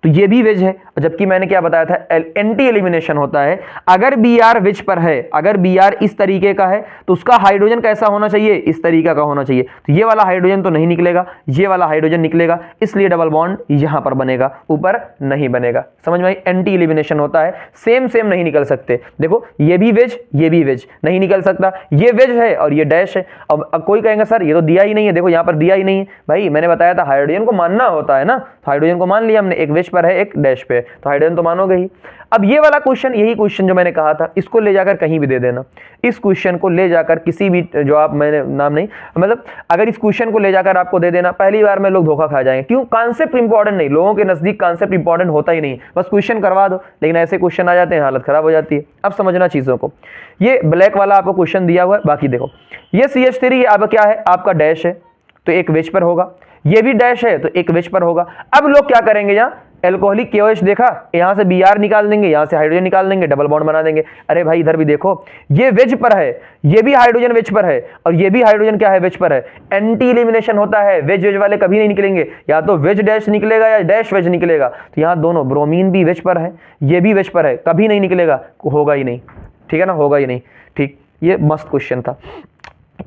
तो ये भी वेज है, जबकि मैंने क्या बताया था, एंटी एलिमिनेशन होता है। अगर Br वेज पर है, अगर Br इस तरीके का है, तो उसका हाइड्रोजन कैसा होना चाहिए, इस तरीका का होना चाहिए। तो ये वाला हाइड्रोजन तो नहीं निकलेगा, ये वाला हाइड्रोजन निकलेगा, इसलिए डबल बॉन्ड यहां पर बनेगा, ऊपर नहीं बनेगा। समझ में आई, एंटी एलिमिनेशन होता है, सेम नहीं निकल सकते। देखो ये भी वेज, ये भी वेज, नहीं निकल सकता, ये वेज है और ये डैश है। अब कोई कहेगा सर ये तो दिया ही नहीं है, देखो यहां पर दिया ही नहीं है। भाई मैंने बताया था हाइड्रोजन को मानना होता है ना, तो हाइड्रोजन को मान लिया हमने, एक वेज पर है एक डैश पे, तो हाइड्रोजन तो मानोगे ही। अब ये वाला क्वेश्चन, यही क्वेश्चन जो मैंने कहा था, इसको ले जाकर कहीं भी दे देना। इस क्वेश्चन को ले जाकर किसी भी, जो आप, मैंने नाम नहीं, मतलब अगर इस क्वेश्चन को ले जाकर आपको दे देना, पहली बार में लोग धोखा खा जाएंगे। क्यों, कॉन्सेप्ट इंपॉर्टेंट नहीं, लोगों के नजदीक कॉन्सेप्ट इंपॉर्टेंट होता ही नहीं, बस क्वेश्चन करवा दो। लेकिन ऐसे क्वेश्चन आ जाते हैं, हालत खराब हो जाती है। अब समझना चीजों को, ये ब्लैक वाला आपको क्वेश्चन दिया हुआ है। बाकी देखो, ये CH3 आपका क्या है, आपका डैश है, तो एक वेज पर होगा, ये भी डैश है तो एक वेज पर होगा। अब लोग क्या करेंगे, यहाँ एल्कोहलिक KOH देखा, यहां से Br निकाल देंगे, यहां से हाइड्रोजन निकाल देंगे, डबल बॉन्ड बना देंगे। अरे भाई इधर भी देखो, ये वेज पर है, ये भी हाइड्रोजन वेज पर है, और ये भी हाइड्रोजन क्या है, वेज पर है। एंटी एलिमिनेशन होता है, वेज वेज वाले कभी नहीं निकलेंगे, या तो वेज डैश निकलेगा या डैश वेज निकलेगा। तो यहाँ दोनों, ब्रोमीन भी वेज पर है, ये भी वेज पर है, कभी नहीं निकलेगा, होगा ही नहीं, ठीक है ना, होगा ही नहीं। ठीक, ये मस्त क्वेश्चन था।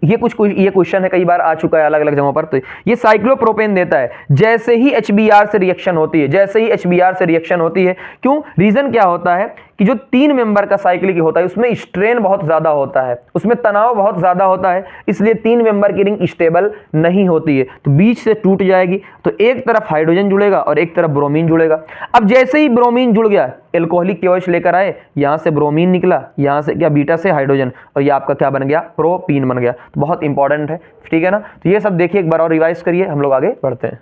ये क्वेश्चन है, कई बार आ चुका है अलग अलग जगहों पर। तो ये साइक्लोप्रोपेन देता है, जैसे ही HBr से रिएक्शन होती है, जैसे ही HBr से रिएक्शन होती है, क्यों, रीजन क्या होता है कि जो 3 मेंबर का साइक्लिक होता है उसमें स्ट्रेन बहुत ज़्यादा होता है, उसमें तनाव बहुत ज़्यादा होता है, इसलिए 3 मेंबर की रिंग स्टेबल नहीं होती है, तो बीच से टूट जाएगी। तो एक तरफ हाइड्रोजन जुड़ेगा और एक तरफ ब्रोमीन जुड़ेगा। अब जैसे ही ब्रोमीन जुड़ गया, एल्कोहलिक KOH लेकर आए, यहाँ से ब्रोमीन निकला, यहाँ से क्या बीटा से हाइड्रोजन, और ये आपका क्या बन गया, प्रोपीन बन गया। तो बहुत इंपॉर्टेंट है, ठीक है ना। तो ये सब देखिए, एक बार और रिवाइज करिए, हम लोग आगे बढ़ते हैं।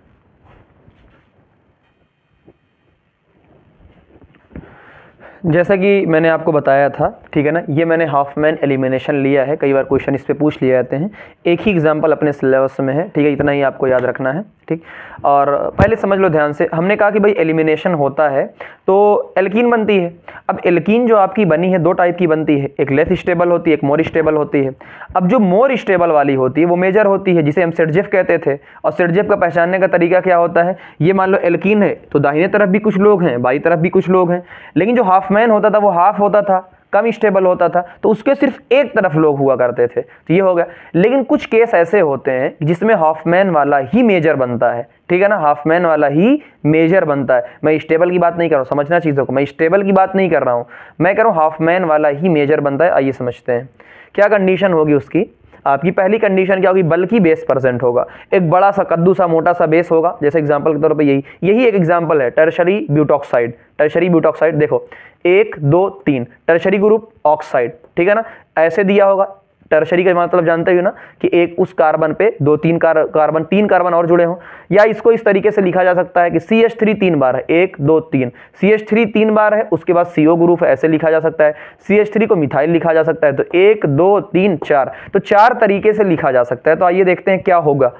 जैसा कि मैंने आपको बताया था, ठीक है ना, ये मैंने हाफमैन एलिमिनेशन लिया है, कई बार क्वेश्चन इस पे पूछ लिए जाते हैं। एक ही एग्जांपल अपने सिलेबस में है, ठीक है, इतना ही आपको याद रखना है, ठीक। और पहले समझ लो ध्यान से, हमने कहा कि भाई एलिमिनेशन होता है तो एल्कीन बनती है। अब एल्कीन जो आपकी बनी है 2 टाइप की बनती है, एक लेस स्टेबल होती है, एक मोर स्टेबल होती है। अब जो मोर स्टेबल वाली होती है वो मेजर होती है, जिसे हम सेडजेफ कहते थे। और सेडजेफ का पहचानने का तरीका क्या होता है, ये मान लो एल्कीन है तो दाहिने तरफ भी कुछ लोग हैं, बाई तरफ भी कुछ लोग हैं, लेकिन जो हाफमैन होता था वो हाफ होता था, कम स्टेबल होता था, तो उसके सिर्फ एक तरफ लोग हुआ करते थे, तो ये हो गया। लेकिन कुछ केस ऐसे होते हैं जिसमें हाफमैन वाला ही मेजर बनता है, ठीक है ना, हाफमैन वाला ही मेजर बनता है। मैं स्टेबल की बात नहीं कर रहा हूँ, समझना चीज़ों को, मैं स्टेबल की बात नहीं कर रहा हूँ, मैं कह रहा हूँ हाफमैन वाला ही मेजर बनता है। आइए समझते हैं क्या कंडीशन होगी उसकी। आपकी पहली कंडीशन क्या होगी, बल्कि बेस प्रेजेंट होगा, एक बड़ा सा कद्दू सा मोटा सा बेस होगा। जैसे एग्जांपल के तौर पे यही एक एग्जांपल है, टर्शरी ब्यूटॉक्साइड। टर्शरी ब्यूटॉक्साइड देखो 1 2 3 टर्शरी ग्रुप ऑक्साइड, ठीक है ना, ऐसे दिया होगा। टर्शरी का मतलब जानते हो ना कि एक उस कार्बन पे 2-3 कार्बन 3 कार्बन और जुड़े हों। या इसको इस तरीके से लिखा जा सकता है कि CH3 3 बार है, 1 2 3, CH3 3 बार है, उसके बाद CO ग्रुप है, ऐसे लिखा जा सकता है। CH3 को मिथाइल लिखा जा सकता है, तो 1 2 3 4, तो 4 तरीके से लिखा जा सकता है। तो आइए देखते हैं क्या होगा।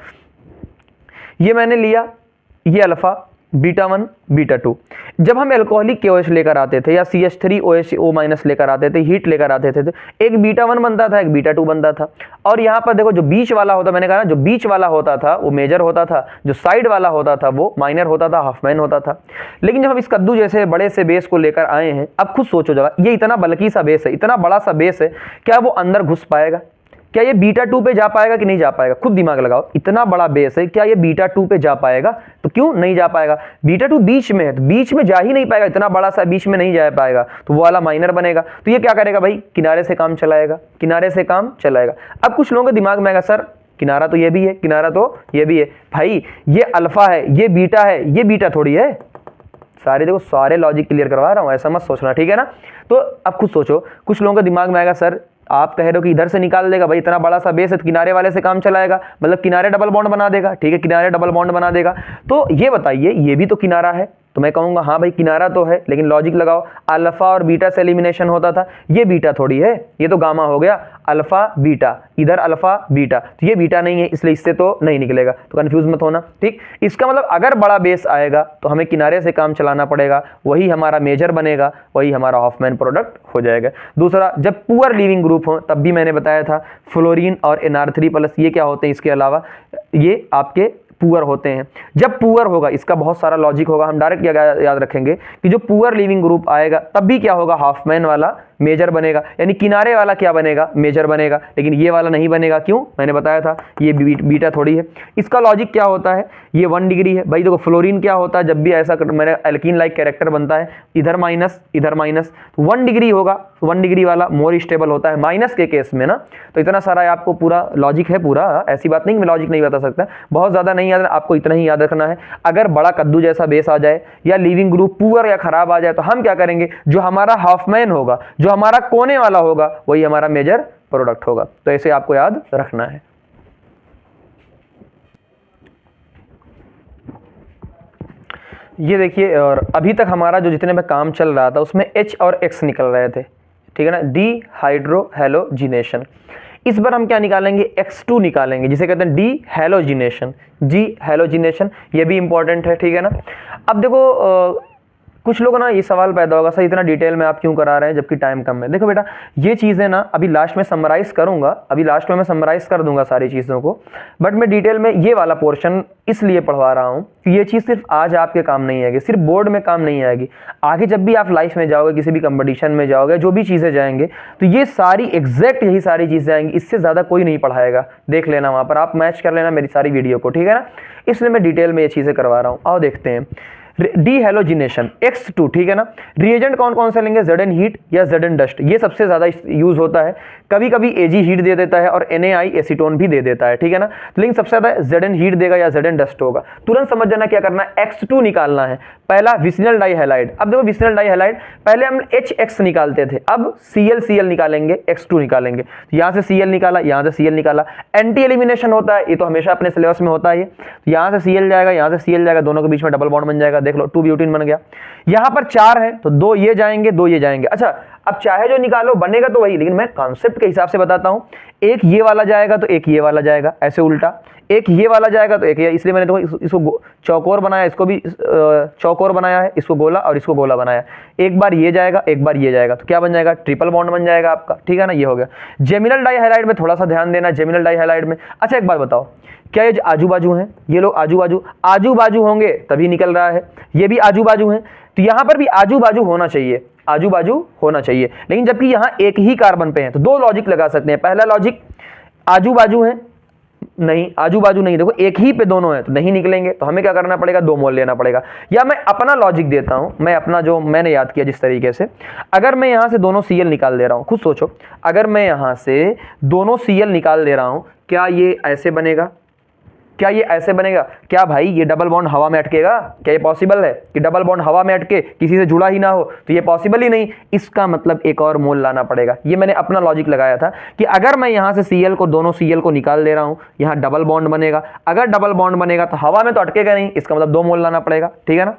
ये मैंने लिया, ये अल्फा, बीटा 1 बीटा 2। जब हम एल्कोहलिक KOH लेकर आते थे या CH3OH लेकर आते थे, हीट लेकर आते थे, तो एक बीटा 1 बनता था, एक बीटा 2 बनता था। और यहाँ पर देखो जो बीच वाला होता, मैंने कहा ना, जो बीच वाला होता था वो मेजर होता था, जो साइड वाला होता था वो माइनर होता था, हाफमैन होता था। लेकिन जब हम इस कद्दू जैसे बड़े से बेस को लेकर आए हैं, अब खुद सोचो जरा, ये इतना बल्कि सा बेस है, इतना बड़ा सा बेस है, क्या वो अंदर घुस पाएगा? क्या ये बीटा 2 पे जा पाएगा कि नहीं जा पाएगा? खुद दिमाग लगाओ, इतना बड़ा बेस है, क्या ये बीटा 2 पे जा पाएगा? तो क्यों नहीं जा पाएगा? बीटा 2 बीच में है, तो बीच में जा ही नहीं पाएगा, इतना बड़ा सा बीच में नहीं जा पाएगा, तो वो वाला माइनर बनेगा। तो ये क्या करेगा भाई, किनारे से काम चलाएगा, किनारे से काम चलाएगा। अब कुछ लोगों के दिमाग में आएगा, सर किनारा तो ये भी है, किनारा तो ये भी है। भाई ये अल्फा है, ये बीटा है, ये बीटा थोड़ी है। सारे देखो, सारे लॉजिक क्लियर करवा रहा हूं, ऐसा मत सोचना, ठीक है ना। तो अब खुद सोचो, कुछ लोगों के दिमाग में आएगा, सर आप कह रहे हो कि इधर से निकाल देगा, भाई इतना बड़ा सा बेस है तो किनारे वाले से काम चलाएगा, मतलब किनारे डबल बॉन्ड बना देगा, ठीक है, किनारे डबल बॉन्ड बना देगा। तो ये बताइए, ये भी तो किनारा है, तो मैं कहूंगा हाँ भाई किनारा तो है, लेकिन लॉजिक लगाओ, अल्फा और बीटा से एलिमिनेशन होता था, ये बीटा थोड़ी है, ये तो गामा हो गया, अल्फा बीटा, इधर अल्फा बीटा, तो ये बीटा नहीं है, इसलिए इससे तो नहीं निकलेगा, तो कंफ्यूज मत होना, ठीक। इसका मतलब अगर बड़ा बेस आएगा तो हमें किनारे से काम चलाना पड़ेगा, वही हमारा मेजर बनेगा, वही हमारा हाफमैन प्रोडक्ट हो जाएगा। दूसरा, जब पुअर लीविंग ग्रुप हो, तब भी मैंने बताया था फ्लोरीन और NR3+, ये क्या होते हैं, इसके अलावा ये आपके पुअर होते हैं। जब पुअर होगा, इसका बहुत सारा लॉजिक होगा, हम डायरेक्ट याद रखेंगे कि जो पुअर लिविंग ग्रुप आएगा तब भी क्या होगा, हाफमैन वाला मेजर बनेगा, यानी किनारे वाला क्या बनेगा, मेजर बनेगा, लेकिन ये वाला नहीं बनेगा। क्यों? मैंने बताया था, ये बीटा थोड़ी है। इसका लॉजिक क्या होता है, ये 1 डिग्री है। भाई देखो फ्लोरीन क्या होता है, जब भी ऐसा मैंने एल्कीन लाइक कैरेक्टर बनता है, इधर माइनस इधर माइनस, 1 डिग्री होगा, 1 डिग्री वाला मोर स्टेबल होता है माइनस के केस में ना। तो इतना सारा आपको पूरा लॉजिक है, पूरा ऐसी बात नहीं मैं लॉजिक नहीं बता सकता, बहुत ज़्यादा नहीं याद, आपको इतना ही याद रखना है। अगर बड़ा कद्दू जैसा बेस आ जाए या लिविंग ग्रुप पुअर या खराब आ जाए, तो हम क्या करेंगे, जो हमारा हाफमैन होगा, जो हमारा कोने वाला होगा, वही हमारा मेजर प्रोडक्ट होगा। तो ऐसे आपको याद रखना है। ये देखिए, और अभी तक हमारा जो जितने में काम चल रहा था उसमें H और X निकल रहे थे, ठीक है ना, डी हाइड्रो हैलोजिनेशन। इस बार हम क्या निकालेंगे, X2 निकालेंगे, जिसे कहते हैं डी हैलोजिनेशन, जी हैलोजिनेशन। ये भी इंपॉर्टेंट है, ठीक है ना। अब देखो कुछ लोग ना ये सवाल पैदा होगा, सर इतना डिटेल में आप क्यों करा रहे हैं जबकि टाइम कम है। देखो बेटा, ये चीज़ें ना अभी लास्ट में समराइज़ करूंगा, अभी लास्ट में मैं समराइज़ कर दूंगा सारी चीज़ों को, बट मैं डिटेल में ये वाला पोर्शन इसलिए पढ़वा रहा हूँ कि ये चीज़ सिर्फ आज आपके काम नहीं आएगी, सिर्फ बोर्ड में काम नहीं आएगी, आगे जब भी आप लाइफ में जाओगे, किसी भी कंपटीशन में जाओगे, जो भी चीज़ें जाएंगे, तो ये सारी एग्जैक्ट यही सारी चीज़ें आएंगी, इससे ज़्यादा कोई नहीं पढ़ाएगा। देख लेना वहाँ पर, आप मैच कर लेना मेरी सारी वीडियो को, ठीक है ना। इसलिए मैं डिटेल में ये चीज़ें करवा रहा हूँ। आओ देखते हैं। डी हेलोजिनेशन X2, ठीक है ना। रिएजेंट कौन कौन से लेंगे, Zn हीट या Zn डस्ट, ये सबसे ज्यादा यूज होता है। कभी कभी Ag हीट दे देता है और NaI एसीटोन भी दे देता है, ठीक है ना। लेकिन सबसे ज्यादा Zn हीट देगा या Zn डस्ट होगा। तुरंत समझ जाना क्या करना है, X2 निकालना है। पहला विसिनल डाइहैलाइड, अब देखो विसिनल डाइहैलाइड पहले हम HX निकालते थे, अब Cl निकालेंगे, X2 निकालेंगे। यहां से Cl निकाला, यहां से Cl निकाला, एंटी एलिमिनेशन होता है, ये तो हमेशा अपने सिलेबस में होता है। ये यहां से Cl जाएगा, यहां से Cl जाएगा, दोनों के बीच में डबल बॉन्ड बन जाएगा, देख लो 2 ब्यूटीन बन गया। यहां पर 4 है तो 2 ये जाएंगे, 2 ये जाएंगे। अच्छा, अब चाहे जो निकालो बनेगा तो वही, लेकिन मैं कॉन्सेप्ट के हिसाब से बताता हूं। एक ये वाला जाएगा तो एक ये वाला जाएगा, ऐसे उल्टा। एक ये वाला जाएगा तो एक ये, इसलिए मैंने देखो इसको चौकोर बनाया, इसको भी चौकोर बनाया है, इसको गोला और इसको गोला बनाया। एक बार ये जाएगा, एक बार ये जाएगा, तो क्या बन जाएगा, ट्रिपल बॉन्ड बन जाएगा आपका, ठीक है ना। ये हो गया। जेमिनल डाइहैलाइड में थोड़ा सा ध्यान देना, जेमिनल डाइहैलाइड में। अच्छा एक बात बताओ, क्या ये आजू बाजू हैं, ये लोग आजू बाजू होंगे तभी निकल रहा है, ये भी आजू बाजू हैं, तो यहां पर भी आजू बाजू होना चाहिए, आजू बाजू होना चाहिए। लेकिन जबकि यहां एक ही कार्बन पे है तो 2 लॉजिक लगा सकते हैं। पहला लॉजिक, आजू बाजू है, नहीं आजू बाजू नहीं, देखो एक ही पे दोनों है तो नहीं निकलेंगे, तो हमें क्या करना पड़ेगा, 2 मोल लेना पड़ेगा। या मैं अपना लॉजिक देता हूं, मैं अपना जो मैंने याद किया जिस तरीके से, अगर मैं यहां से दोनों Cl निकाल दे रहा हूं, खुद सोचो, अगर मैं यहां से दोनों Cl निकाल दे रहा हूं, क्या ये ऐसे बनेगा, क्या ये ऐसे बनेगा, क्या भाई ये डबल बॉन्ड हवा में अटकेगा, क्या ये पॉसिबल है कि डबल बॉन्ड हवा में अटके किसी से जुड़ा ही ना हो, तो ये पॉसिबल ही नहीं। इसका मतलब एक और मोल लाना पड़ेगा। ये मैंने अपना लॉजिक लगाया था कि अगर मैं यहां से Cl को, दोनों Cl को निकाल दे रहा हूं, यहां डबल बॉन्ड बनेगा, अगर डबल बॉन्ड बनेगा तो हवा में तो अटकेगा नहीं, इसका मतलब 2 मोल लाना पड़ेगा, ठीक है ना।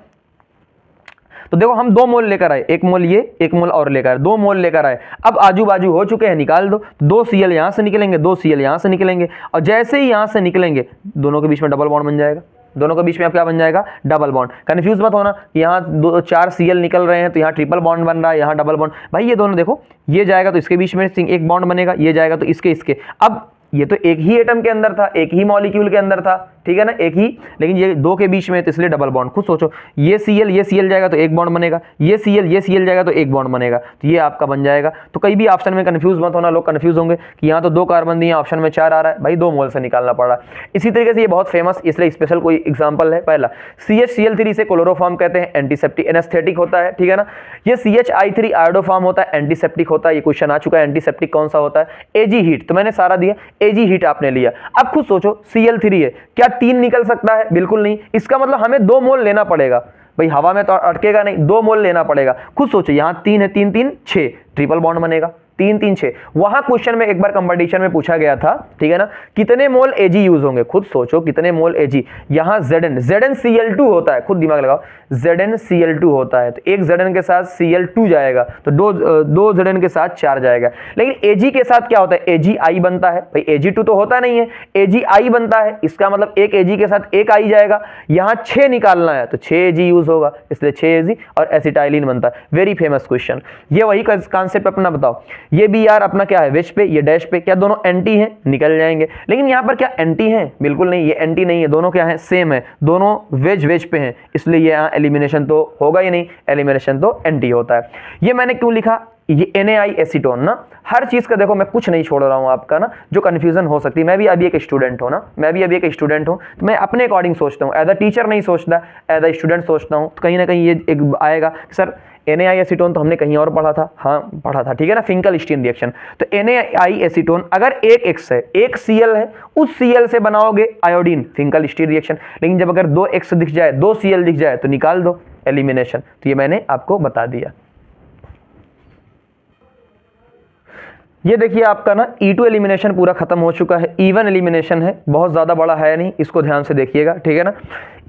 तो देखो हम 2 मोल लेकर आए, एक मोल ये, एक मोल और लेकर आए, 2 मोल लेकर आए। अब आजू बाजू हो चुके हैं, निकाल दो, 2 Cl यहां से निकलेंगे, 2 Cl यहां से निकलेंगे, और जैसे ही यहां से निकलेंगे दोनों के बीच में डबल बॉन्ड बन जाएगा, दोनों के बीच में अब क्या बन जाएगा, डबल बॉन्ड। कंफ्यूज मत होना, यहाँ 4 Cl निकल रहे हैं तो यहाँ ट्रिपल बॉन्ड बन रहा है, यहाँ डबल बॉन्ड। भाई ये दोनों देखो, ये जाएगा तो इसके बीच में एक बॉन्ड बनेगा, ये जाएगा तो इसके। अब ये तो एक ही एटम के अंदर था, एक ही मॉलिक्यूल के अंदर था, ठीक है ना, एक ही, लेकिन ये 2 के बीच में तो इसलिए डबल बॉन्ड। खुद सोचो, ये Cl जाएगा तो एक बॉन्ड बनेगा, ये Cl जाएगा तो एक बॉन्ड बनेगा, तो ये आपका बन जाएगा। तो कहीं भी ऑप्शन में कंफ्यूज मत होना, लोग कंफ्यूज होंगे कि यहाँ तो 2 कार्बन दिए, ऑप्शन में 4 आ रहा है, भाई 2 मोल से निकालना पड़ रहा है। इसी तरीके से ये बहुत फेमस, इसलिए स्पेशल कोई एग्जाम्पल है। पहला CHCl3 से क्लोरोफॉर्म कहते हैं, एंटीसेप्टिक एनेस्थेटिक होता है, ठीक है ना। ये CHI3 आयोडोफॉर्म होता है, एंटीसेप्टिक होता है, ये क्वेश्चन आ चुका है, एंटीसेप्टिक कौन सा होता है, Ag हीट, तो मैंने सारा दिया, Ag हीट आपने लिया। अब खुद सोचो, Cl3 है, क्या 3 निकल सकता है, बिल्कुल नहीं। इसका मतलब हमें 2 मोल लेना पड़ेगा, भाई हवा में तो अटकेगा नहीं, 2 मोल लेना पड़ेगा। खुद सोचो, यहां 3 है, 3 3 6, ट्रिपल बॉन्ड बनेगा, 3 3 6। वहां क्वेश्चन में एक बार कंपटीशन में पूछा गया था, ठीक है ना, कितने मोल Ag यूज होंगे, खुद सोचो कितने मोल Ag। यहां ZnCl2 होता है, खुद दिमाग लगाओ, ZnCl2 होता है, तो एक Zn के साथ Cl2 जाएगा, तो 2 Zn के साथ 4 जाएगा। लेकिन Ag के साथ क्या होता है, AgI बनता है, भाई Ag2 तो होता नहीं है, AgI बनता है, इसका मतलब एक Ag के साथ एक I जाएगा। यहां 6 निकालना है तो 6 Ag यूज होगा, इसलिए 6 Ag और एसिटाइलिन बनता है। वेरी फेमस क्वेश्चन, ये वही कॉन्सेप्ट अपना बताओ। ये भी यार अपना क्या है, वेज पे, ये डैश पे, क्या दोनों एंटी हैं, निकल जाएंगे। लेकिन यहां पर क्या एंटी हैं, बिल्कुल नहीं, ये एंटी नहीं है, दोनों क्या है, सेम है, दोनों वेज पे हैं, इसलिए ये यहां एलिमिनेशन तो होगा ही नहीं, एलिमिनेशन तो एंटी होता है। ये मैंने क्यों लिखा, ये NaI एसीटोन ना, हर चीज का देखो मैं कुछ नहीं छोड़ रहा हूं आपका ना, जो कंफ्यूजन हो सकती है। मैं भी अभी एक स्टूडेंट हूं ना, तो मैं अपने अकॉर्डिंग सोचता हूं, एज अ टीचर नहीं सोचता, एज अ स्टूडेंट सोचता हूं। तो कहीं ना कहीं ये एक आएगा, सर NaI एसीटोन तो हमने कहीं और पढ़ा था, हाँ पढ़ा था, ठीक है ना, फिंकल-स्टीन रिएक्शन। तो NaI एसीटोन अगर एक X है, एक Cl है, उस Cl से बनाओगे आयोडीन, फिंकल-स्टीन रिएक्शन। लेकिन जब अगर 2 X दिख जाए, 2 Cl दिख जाए तो निकाल दो, एलिमिनेशन। तो ये मैंने आपको बता दिया। ये देखिए आपका ना E2 एलिमिनेशन पूरा खत्म हो चुका है, E1 एलिमिनेशन है, बहुत ज़्यादा बड़ा है नहीं, इसको ध्यान से देखिएगा, ठीक है ना।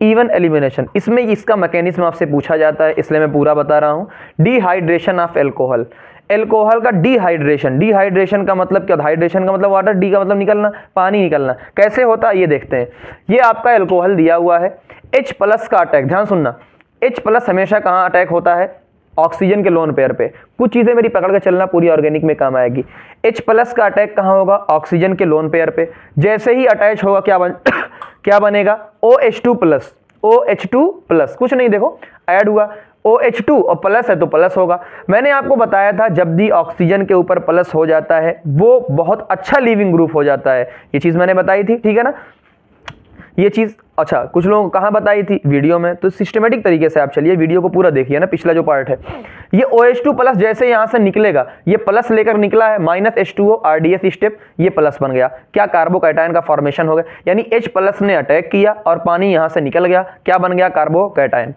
E1 एलिमिनेशन, इसमें इसका मैकेनिज्म आपसे पूछा जाता है, इसलिए मैं पूरा बता रहा हूँ। डिहाइड्रेशन ऑफ एल्कोहल, एल्कोहल का डिहाइड्रेशन का मतलब क्या, हाइड्रेशन का मतलब वाटर, डी का मतलब निकलना, पानी निकलना। कैसे होता है ये देखते हैं। ये आपका एल्कोहल दिया हुआ है, H+ का अटैक, ध्यान सुनना, H+ हमेशा कहाँ अटैक होता है, ऑक्सीजन के लोन पेयर पे। कुछ चीजें मेरी पकड़ के चलना, पूरी ऑर्गेनिक में काम आएगी। H+ का अटैक कहाँ होगा, ऑक्सीजन के लोन पेयर पे। जैसे ही अटैच होगा क्या बनेगा, OH2+, कुछ नहीं, देखो ऐड हुआ OH2 और प्लस है तो प्लस होगा। मैंने आपको बताया था जब भी ऑक्सीजन के ऊपर प्लस हो जाता है वो बहुत अच्छा लीविंग ग्रुप हो जाता है, ये चीज मैंने बताई थी, ठीक है ना। ये चीज अच्छा कुछ लोगों को कहाँ बताई थी वीडियो में, तो सिस्टमेटिक तरीके से आप चलिए, वीडियो को पूरा देखिए ना, पिछला जो पार्ट है। ये OH2 प्लस जैसे यहाँ से निकलेगा, ये प्लस लेकर निकला है, माइनस H2O RDS स्टेप, ये प्लस बन गया, क्या कार्बोकैटायन का फॉर्मेशन हो गया, यानी H प्लस ने अटैक किया और पानी यहाँ से निकल गया, क्या बन गया, कार्बोकैटायन।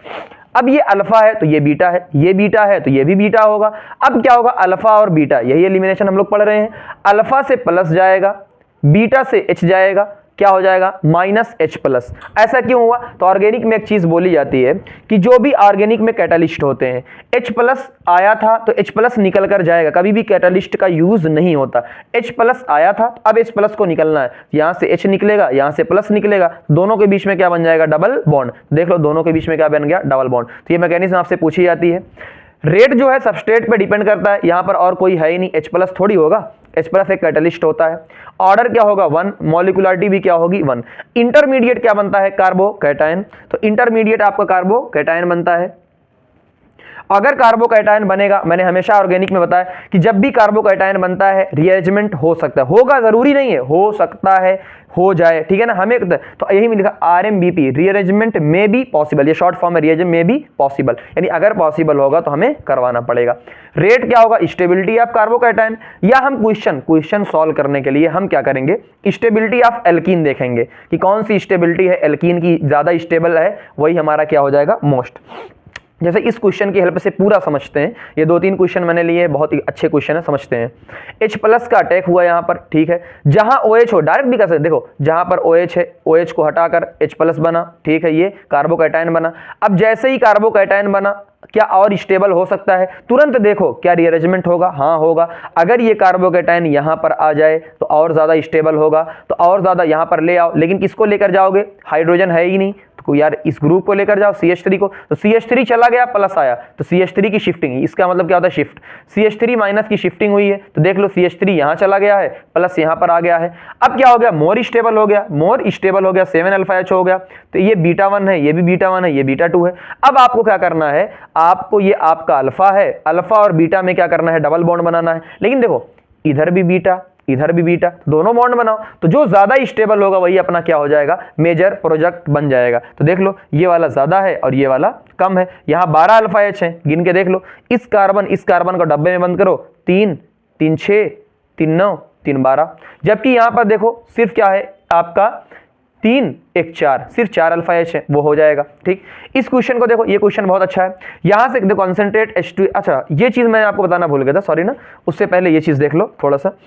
अब ये अल्फा है तो ये बीटा है, ये बीटा है तो ये भी बीटा होगा। अब क्या होगा, अल्फा और बीटा, यही एलिमिनेशन हम लोग पढ़ रहे हैं। अल्फा से प्लस जाएगा, बीटा से H जाएगा, क्या हो जाएगा, माइनस H प्लस। ऐसा क्यों हुआ, तो ऑर्गेनिक में एक चीज बोली जाती है कि जो भी ऑर्गेनिक में कैटालिस्ट होते हैं, H प्लस आया था तो H प्लस निकल कर जाएगा, कभी भी कैटालिस्ट का यूज नहीं होता। H प्लस आया था, अब H प्लस को निकलना है, यहां से H निकलेगा, यहां से प्लस निकलेगा, दोनों के बीच में क्या बन जाएगा, डबल बॉन्ड। देख लो दोनों के बीच में क्या बन गया, डबल बॉन्ड। तो ये मैकेनिज्म आपसे पूछी जाती है। रेट जो है सबस्ट्रेट पे डिपेंड करता है, यहां पर और कोई है ही नहीं, H प्लस थोड़ी होगा, H प्लस एक कैटलिस्ट होता है। ऑर्डर क्या होगा, 1, मॉलिक्युलरिटी भी क्या होगी, 1। इंटरमीडिएट क्या बनता है, कार्बोकैटायन, तो इंटरमीडिएट आपका कार्बोकैटायन बनता है। अगर कार्बोकैटायन बनेगा, मैंने हमेशा ऑर्गेनिक में बताया कि जब भी कार्बोकैटायन बनता है रीअरेंजमेंट हो सकता है, होगा जरूरी नहीं है, हो सकता है, हो जाए, ठीक है ना, हमें तो यही में लिखा RMBP, रीअरेंजमेंट में भी पॉसिबल, ये शॉर्ट फॉर्म है, रीअरेंजमेंट में भी पॉसिबल, यानी अगर पॉसिबल होगा तो हमें करवाना पड़ेगा। रेट क्या होगा, स्टेबिलिटी ऑफ कार्बोकैटायन, या हम क्वेश्चन सॉल्व करने के लिए हम क्या करेंगे, स्टेबिलिटी ऑफ एल्कीन देखेंगे कि कौन सी स्टेबिलिटी है एल्कीन की ज्यादा स्टेबल है, वही हमारा क्या हो जाएगा, मोस्ट। जैसे इस क्वेश्चन की हेल्प से पूरा समझते हैं, ये 2-3 क्वेश्चन मैंने लिए, बहुत ही अच्छे क्वेश्चन है, समझते हैं। H प्लस का अटैक हुआ यहाँ पर, ठीक है, जहां OH हो डायरेक्ट भी कर सकते, देखो जहां पर OH है, OH को हटाकर H प्लस बना, ठीक है, ये कार्बोकैटायन बना। अब जैसे ही कार्बोकैटायन बना, क्या और स्टेबल हो सकता है, तुरंत देखो क्या रीअरेंजमेंट होगा, हाँ होगा। अगर ये कार्बोकैटायन यहां पर आ जाए तो और ज्यादा स्टेबल होगा, तो और ज्यादा यहां पर ले आओ, लेकिन किसको लेकर जाओगे, हाइड्रोजन है ही नहीं, तो यार इस ग्रुप को लेकर जाओ CH3 को, तो CH3 चला गया प्लस आया, तो CH3 की शिफ्टिंग, इसका मतलब क्या होता है, शिफ्ट, CH3 माइनस की शिफ्टिंग हुई है, तो देख लो CH3 यहां चला गया है, प्लस यहां पर आ गया है। अब क्या हो गया, मोर स्टेबल हो गया, मोर स्टेबल हो गया, 7 अल्फा H हो गया, तो ये बीटा 1 है, ये भी बीटा 1 है, ये बीटा 2 है। अब आपको क्या करना है, आपको ये आपका अल्फा है, अल्फा और बीटा में क्या करना है, डबल बॉन्ड बनाना है। लेकिन देखो इधर भी बीटा, इधर भी बीटा, दोनों बॉन्ड बनाओ, तो जो ज्यादा स्टेबल होगा वही अपना क्या हो जाएगा, मेजर प्रोजेक्ट बन जाएगा। तो देख लो ये वाला ज्यादा है और ये वाला कम है, यहाँ 12 अल्फा H है, गिन के देख लो, इस कार्बन को डब्बे में बंद करो, 3, 3, 6, 3, 9, 3, 12, जबकि यहाँ पर देखो सिर्फ क्या है आपका 3, 1, 4, सिर्फ 4 अल्फा H है, वो हो जाएगा। ठीक, इस क्वेश्चन को देखो, ये क्वेश्चन बहुत अच्छा है, यहां से देखो कॉन्सेंट्रेट H2, अच्छा ये चीज मैंने आपको बताना भूल गया था, सॉरी ना, उससे पहले ये चीज देख लो थोड़ा सा,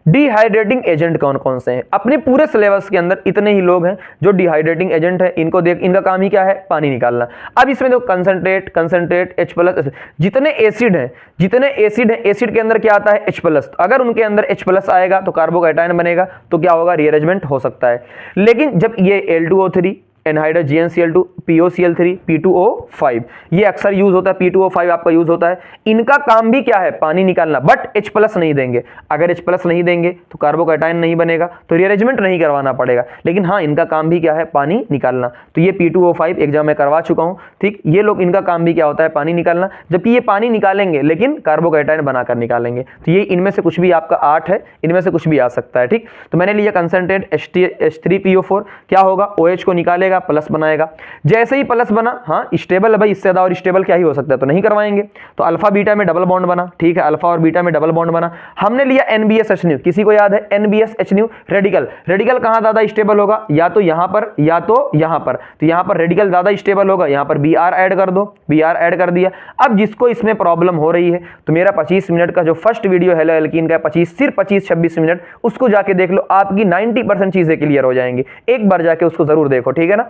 डिहाइड्रेटिंग एजेंट कौन कौन से हैं। अपने पूरे सिलेबस के अंदर इतने ही लोग हैं जो डिहाइड्रेटिंग एजेंट है, इनको देख, इनका काम ही क्या है, पानी निकालना। अब इसमें देखो कंसंट्रेट H प्लस, जितने एसिड हैं, एसिड के अंदर क्या आता है, H प्लस, अगर उनके अंदर H प्लस आएगा तो कार्बोकैटायन बनेगा, तो क्या होगा, रीअरेंजमेंट हो सकता है। लेकिन जब ये L2O3 anhydrous GnCl2 POCl3 P2O5, ये अक्सर यूज होता है, P2O5 आपका यूज होता है, इनका काम भी क्या है, पानी निकालना, बट H प्लस नहीं देंगे। अगर H प्लस नहीं देंगे तो कार्बोकैटायन नहीं बनेगा, तो रीअरेंजमेंट नहीं करवाना पड़ेगा। लेकिन हाँ, इनका काम भी क्या है, पानी निकालना। तो ये P2O5 एग्जाम में करवा चुका हूँ, ठीक, ये लोग, इनका काम भी क्या होता है, पानी निकालना, जबकि ये पानी निकालेंगे लेकिन कार्बोकैटायन बनाकर निकालेंगे। तो ये इनमें से कुछ भी आपका 8 है, इनमें से कुछ भी आ सकता है। ठीक, तो मैंने लिया कंसंट्रेट H3PO4, क्या होगा, OH को निकालेगा, प्लस बनाएगा, जैसे ही प्लस बना, हाँ स्टेबल है भाई, इससे ज्यादा और स्टेबल क्या ही हो सकता है, तो नहीं करवाएंगे। तो अल्फा बीटा में डबल बॉन्ड बना, ठीक है, अल्फा और बीटा में डबल बॉन्ड बना। हमने लिया NBSH, किसी को याद है NBSH, रेडिकल कहां ज्यादा स्टेबल होगा, या तो यहां पर या तो यहां पर, तो यहां पर रेडिकल ज्यादा स्टेबल होगा, यहां पर Br ऐड कर दो, Br ऐड कर दिया। अब जिसको इसमें प्रॉब्लम हो रही है, तो मेरा 25 मिनट का जो फर्स्ट वीडियो हेलो एल्कीन का 25-26 मिनट, उसको जाके देख लो, आपकी 90% चीजें क्लियर हो जाएंगी, एक बार जाके उसको जरूर देखो, ठीक है ना।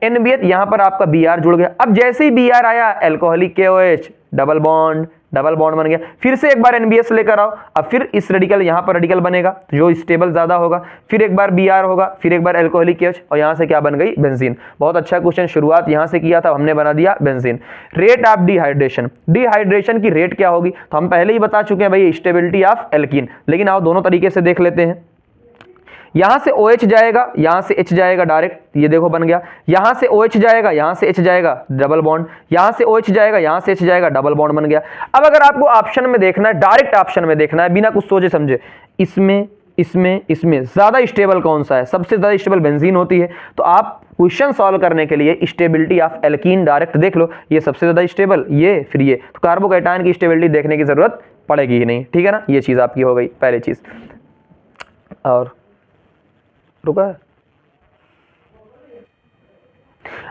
NBH, यहां पर आपका Br जुड़ गया। अब जैसे ही Br आया, अल्कोहलिक KOH, डबल बॉन्ड बन गया, फिर से एक बार NBS लेकर आओ, अब फिर इस रेडिकल, यहां पर रेडिकल बनेगा जो स्टेबल ज्यादा होगा, फिर एक बार Br होगा, फिर एक बार अल्कोहलिक KOH, और यहां से क्या बन गई, बेंजीन। बहुत अच्छा क्वेश्चन, शुरुआत यहां से किया था, हमने बना दिया बेंजीन। रेट ऑफ डिहाइड्रेशन की रेट क्या होगी, तो हम पहले ही बता चुके हैं भाई, स्टेबिलिटी ऑफ एल्कीन। लेकिन आओ दोनों तरीके से देख लेते हैं। यहां से OH जाएगा, यहां से H जाएगा डायरेक्ट, ये देखो बन गया, यहां से OH जाएगा, यहां से H जाएगा, डबल बॉन्ड, यहां से OH जाएगा, यहां से H जाएगा, डबल बॉन्ड बन गया। अब अगर आपको ऑप्शन में देखना है, डायरेक्ट ऑप्शन में देखना है, बिना कुछ सोचे समझे, इसमें ज्यादा स्टेबल कौन सा है, सबसे ज्यादा स्टेबल बेंजीन होती है, तो आप क्वेश्चन सॉल्व करने के लिए स्टेबिलिटी ऑफ एल्कीन डायरेक्ट देख लो, ये सबसे ज़्यादा स्टेबल, ये फिर ये, तो कार्बोकैटायन की स्टेबिलिटी देखने की ज़रूरत पड़ेगी ही नहीं, ठीक है ना। ये चीज़ आपकी हो गई पहली चीज़। और रुका है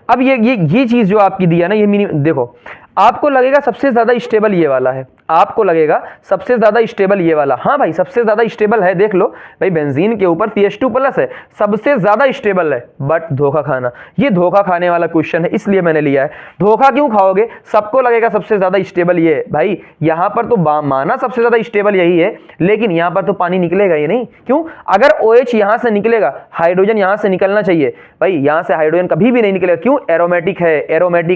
अब ये चीज़ जो आपकी दी है ना, ये मिनिमम देखो, आपको लगेगा सबसे ज़्यादा स्टेबल ये वाला है, आपको लगेगा सबसे ज़्यादा स्टेबल ये वाला, हाँ भाई सबसे ज़्यादा स्टेबल है, देख लो भाई बेंजीन के ऊपर CH2+ है, सबसे ज़्यादा स्टेबल है, बट धोखा खाना, ये धोखा खाने वाला क्वेश्चन है, इसलिए मैंने लिया है। धोखा क्यों खाओगे, सबको लगेगा सबसे ज़्यादा स्टेबल ये है, भाई यहाँ पर तो माना सबसे ज़्यादा स्टेबल यही है, लेकिन यहाँ पर तो पानी निकलेगा ही नहीं। क्यों, अगर OH यहाँ से निकलेगा, हाइड्रोजन यहाँ से निकलना चाहिए, भाई यहाँ से हाइड्रोजन कभी भी नहीं निकलेगा। क्यों, एरोमेटिक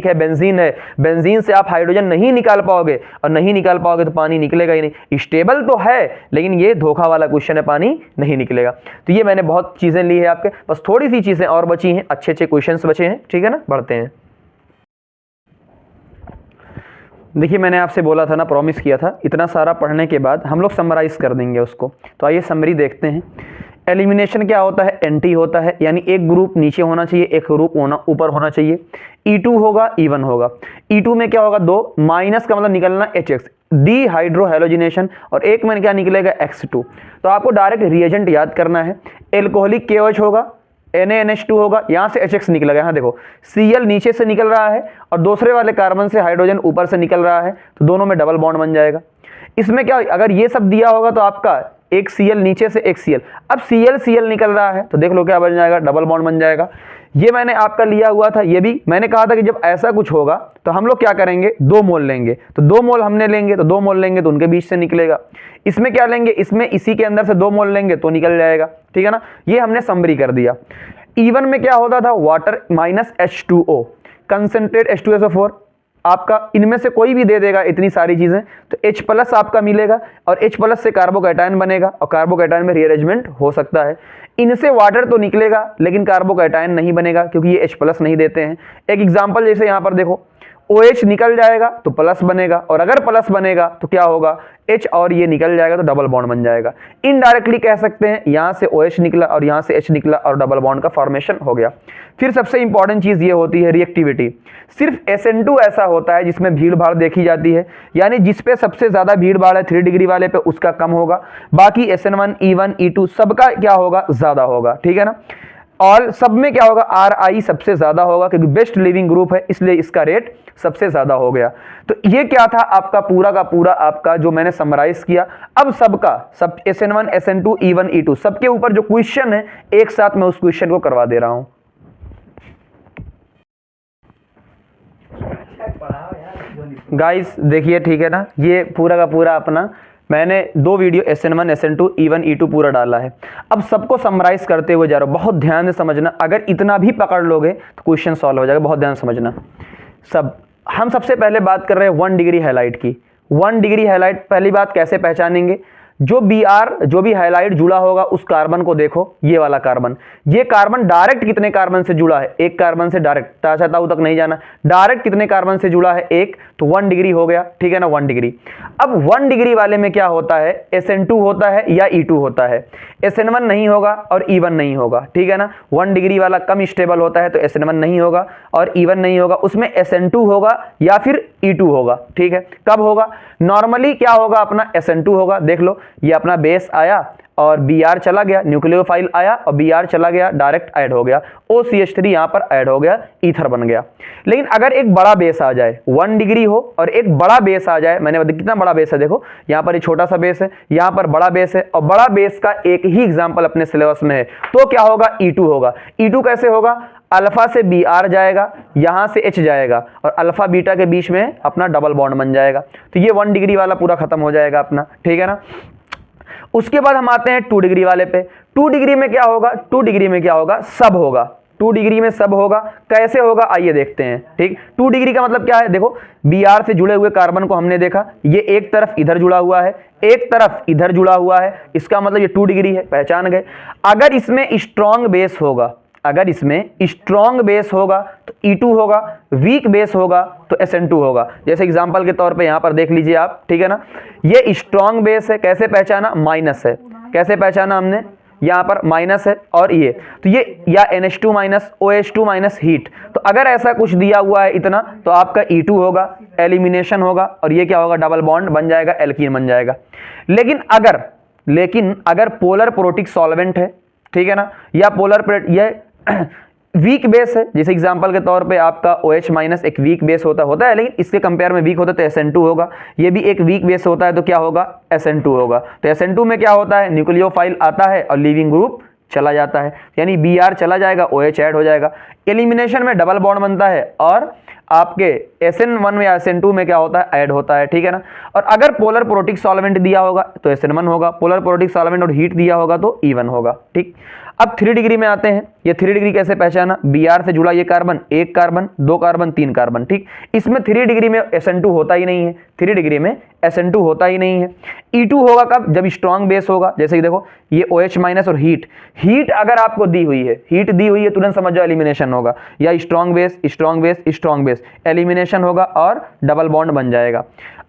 है, बेंजीन है, बेंजीन से आप हाइड्रोजन नहीं निकाल पाओगे, और नहीं निकाल पाओगे तो पानी निकलेगा ही नहीं। स्टेबल तो है, लेकिन ये धोखा वाला क्वेश्चन है, पानी नहीं निकलेगा। तो ये मैंने बहुत चीजें ली है आपके, बस थोड़ी सी चीजें और बची हैं, अच्छे अच्छे क्वेश्चंस बचे हैं, ठीक है ना। बढ़ते हैं। देखिए मैंने आपसे बोला था ना, प्रॉमिस किया था, इतना सारा पढ़ने के बाद हम लोग समराइज कर देंगे उसको। तो आइए समरी देखते हैं। एलिमिनेशन क्या होता है, एंटी होता है, यानी एक ग्रुप नीचे होना चाहिए, एक ग्रुप ऊपर होना चाहिए। E2 होगा, E1 होगा। E2 में क्या होगा, 2 माइनस का मतलब निकलना HX, डी हाइड्रोहेलोजिनेशन, और एक में क्या निकलेगा X2। तो आपको डायरेक्ट रिएजेंट याद करना है। एल्कोहलिक KOH होगा, NaNH2 होगा, यहाँ से HX निकलेगा, यहाँ देखो Cl नीचे से निकल रहा है और दूसरे वाले कार्बन से हाइड्रोजन ऊपर से निकल रहा है, तो दोनों में डबल बॉन्ड बन जाएगा। इसमें क्या, अगर ये सब दिया होगा तो आपका एक Cl नीचे से एक Cl, अब Cl निकल रहा है तो देख लो क्या बन जाएगा, डबल बॉन्ड बन जाएगा। ये मैंने आपका लिया हुआ था, ये भी मैंने कहा था कि जब ऐसा कुछ होगा तो हम लोग क्या करेंगे, 2 मोल लेंगे, तो 2 मोल हमने लेंगे, तो 2 मोल लेंगे तो उनके बीच से निकलेगा। इसमें क्या लेंगे, इसमें इसी के अंदर से 2 मोल लेंगे तो निकल जाएगा, ठीक है ना। ये हमने समरी कर दिया। E1 में क्या होता था, water minus H2O, concentrate H2SO4, आपका इनमें से कोई भी दे देगा इतनी सारी चीजें, तो H+ आपका मिलेगा, और H+ से कार्बोकैटायन बनेगा, और कार्बोकैटायन में रीअरेंजमेंट हो सकता है। इनसे वाटर तो निकलेगा, लेकिन कार्बोकैटायन नहीं बनेगा, क्योंकि ये H+ नहीं देते हैं। एक एग्जांपल जैसे यहाँ पर देखो, OH निकल जाएगा तो प्लस बनेगा, और अगर प्लस बनेगा तो क्या होगा, H और ये निकल जाएगा तो डबल बॉन्ड बन जाएगा। इनडायरेक्टली कह सकते हैं, यहाँ से OH निकला और यहाँ से H निकला और डबल बॉन्ड का फॉर्मेशन हो गया। फिर सबसे इंपॉर्टेंट चीज ये होती है रिएक्टिविटी। सिर्फ SN2 ऐसा होता है जिसमें भीड़ भाड़ देखी जाती है, यानी जिस पे सबसे ज्यादा भीड़ भाड़ है 3 डिग्री वाले पे, उसका कम होगा। बाकी SN1, E1, E2 सबका क्या होगा, ज्यादा होगा, ठीक है ना। और सब में क्या होगा, RI सबसे ज्यादा होगा, क्योंकि बेस्ट लिविंग ग्रुप है, इसलिए इसका रेट सबसे ज्यादा हो गया। तो ये क्या था आपका पूरा का पूरा आपका जो मैंने समराइज किया। अब सबका सब SN1, SN2, E1, E2 सबके ऊपर जो क्वेश्चन है, एक साथ मैं उस क्वेश्चन को करवा दे रहा हूं। गाइस देखिए, ठीक है ना, ये पूरा का पूरा अपना मैंने 2 video SN1, SN2, E1, E2 पूरा डाला है। अब सबको समराइज करते हुए जा रहा हूं, बहुत ध्यान से समझना। अगर इतना भी पकड़ लोगे तो क्वेश्चन सॉल्व हो जाएगा, बहुत ध्यान से समझना। हम सबसे पहले बात कर रहे हैं 1 डिग्री हाइलाइट की। 1 डिग्री हाइलाइट पहली बात कैसे पहचानेंगे, जो Br जो भी हाइलाइट जुड़ा होगा उस कार्बन को देखो, ये वाला कार्बन, ये कार्बन डायरेक्ट कितने कार्बन से जुड़ा है, एक कार्बन से डायरेक्ट, ताचा ताऊ तक नहीं जाना, डायरेक्ट कितने कार्बन से जुड़ा है, एक, तो 1 डिग्री हो गया, ठीक है ना, 1 डिग्री। अब 1 डिग्री वाले में क्या होता है, SN2 होता है या E2 होता है, SN1 नहीं होगा और E1 नहीं होगा, ठीक है ना। 1 डिग्री वाला कम स्टेबल होता है तो SN1 नहीं होगा और E1 नहीं होगा, उसमें SN2 होगा या फिर E2 होगा, ठीक है। कब होगा, नॉर्मली क्या होगा, अपना SN2 होगा। देख लो, ये अपना बेस आया और Br चला गया, न्यूक्लियोफाइल आया और Br चला गया, डायरेक्ट ऐड हो गया, OCH3 यहां पर ऐड हो गया, ईथर बन गया। लेकिन अगर एक बड़ा बेस आ जाए, 1 डिग्री हो और एक बड़ा बेस आ जाए, मैंने बताया कितना बड़ा बेस है, देखो यहां पर एक छोटा सा बेस है, यहां पर बड़ा बेस है, और बड़ा बेस का एक ही एग्जांपल अपने सिलेबस में है, तो क्या होगा, E2 होगा। E2 कैसे होगा, अल्फा से Br जाएगा, यहां से H जाएगा और अल्फा बीटा के बीच में अपना डबल बॉन्ड बन जाएगा, तो ये 1 डिग्री वाला पूरा खत्म हो जाएगा अपना, ठीक है ना। उसके बाद हम आते हैं 2 डिग्री वाले पे। 2 डिग्री में क्या होगा, 2 डिग्री में क्या होगा, सब होगा। 2 डिग्री में सब होगा, कैसे होगा आइए देखते हैं, ठीक। 2 डिग्री का मतलब क्या है, देखो Br से जुड़े हुए कार्बन को हमने देखा, ये एक तरफ इधर जुड़ा हुआ है, एक तरफ इधर जुड़ा हुआ है, इसका मतलब ये 2 डिग्री है, पहचान गए। अगर इसमें स्ट्रॉन्ग बेस होगा, अगर इसमें स्ट्रॉन्ग बेस होगा तो E2 होगा, वीक बेस होगा तो SN2 होगा। जैसे एग्जांपल के तौर पे यहां पर देख लीजिए आप, ठीक है ना, ये स्ट्रॉन्ग बेस है, कैसे पहचाना, माइनस है, कैसे पहचाना हमने, यहाँ पर माइनस है और ये, तो ये या NH2 minus OH2 minus heat. तो अगर ऐसा कुछ दिया हुआ है इतना, तो आपका E2 होगा, एलिमिनेशन होगा, और ये क्या होगा, डबल बॉन्ड बन जाएगा, एल्कीन बन जाएगा। लेकिन अगर पोलर प्रोटिक सॉल्वेंट है, ठीक है ना, या पोलर ये वीक बेस है, जैसे एग्जांपल के तौर पे आपका OH माइनस एक वीक बेस होता है, लेकिन इसके कंपेयर में वीक होता है तो SN2 होगा। ये भी एक वीक बेस होता है तो क्या होगा, SN2 होगा। तो SN2 में क्या होता है, न्यूक्लियोफाइल आता है और लीविंग ग्रुप चला जाता है, यानी Br चला जाएगा, OH ऐड हो जाएगा। एलिमिनेशन में डबल बॉन्ड बनता है और आपके SN1 या SN2 में क्या होता है, ऐड होता है, ठीक है ना। और अगर पोलर प्रोटिक सॉल्वेंट दिया होगा तो SN1 होगा, पोलर प्रोटिक सॉल्वेंट और हीट दिया होगा तो E1 होगा, ठीक। अब 3 डिग्री में आते हैं। ये 3 डिग्री कैसे पहचाना, Br से जुड़ा ये कार्बन, 1 कार्बन, 2 कार्बन, 3 कार्बन, ठीक। इसमें 3 डिग्री में SN2 होता ही नहीं है, 3 डिग्री में SN2 होता ही नहीं है। E2 होगा कब, जब स्ट्रॉन्ग बेस होगा, जैसे कि देखो ये OH माइनस और हीट अगर आपको दी हुई है, हीट दी हुई है, तुरंत समझ जाओ एलिमिनेशन होगा, या strong base strong base strong base, elimination होगा और डबल बॉन्ड बन जाएगा।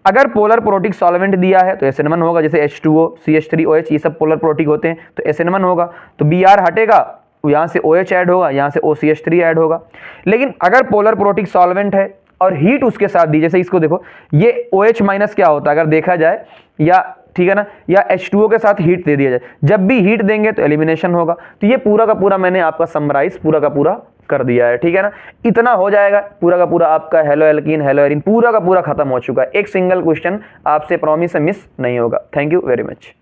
अगर पोलर प्रोटिक सॉल्वेंट दिया है तो SN1 होगा, जैसे H2O, CH3OH, ये सब पोलर प्रोटिक होते हैं तो SN1 होगा। तो Br हटेगा, यहाँ से OH ऐड होगा, यहाँ से OCH3 ऐड होगा। लेकिन अगर पोलर प्रोटिक सॉल्वेंट है और हीट उसके साथ दी, जैसे इसको देखो, ये OH माइनस क्या होता है अगर देखा जाए, या ठीक है ना, या H2O के साथ हीट दे दिया जाए, जब भी हीट देंगे तो एलिमिनेशन होगा। तो ये पूरा का पूरा मैंने आपका समराइज पूरा का पूरा कर दिया है, ठीक है ना। इतना हो जाएगा, पूरा का पूरा आपका हेलो एल्कीन हेलो एरीन पूरा का पूरा खत्म हो चुका है। एक सिंगल क्वेश्चन आपसे प्रॉमिस से मिस नहीं होगा। Thank you very much.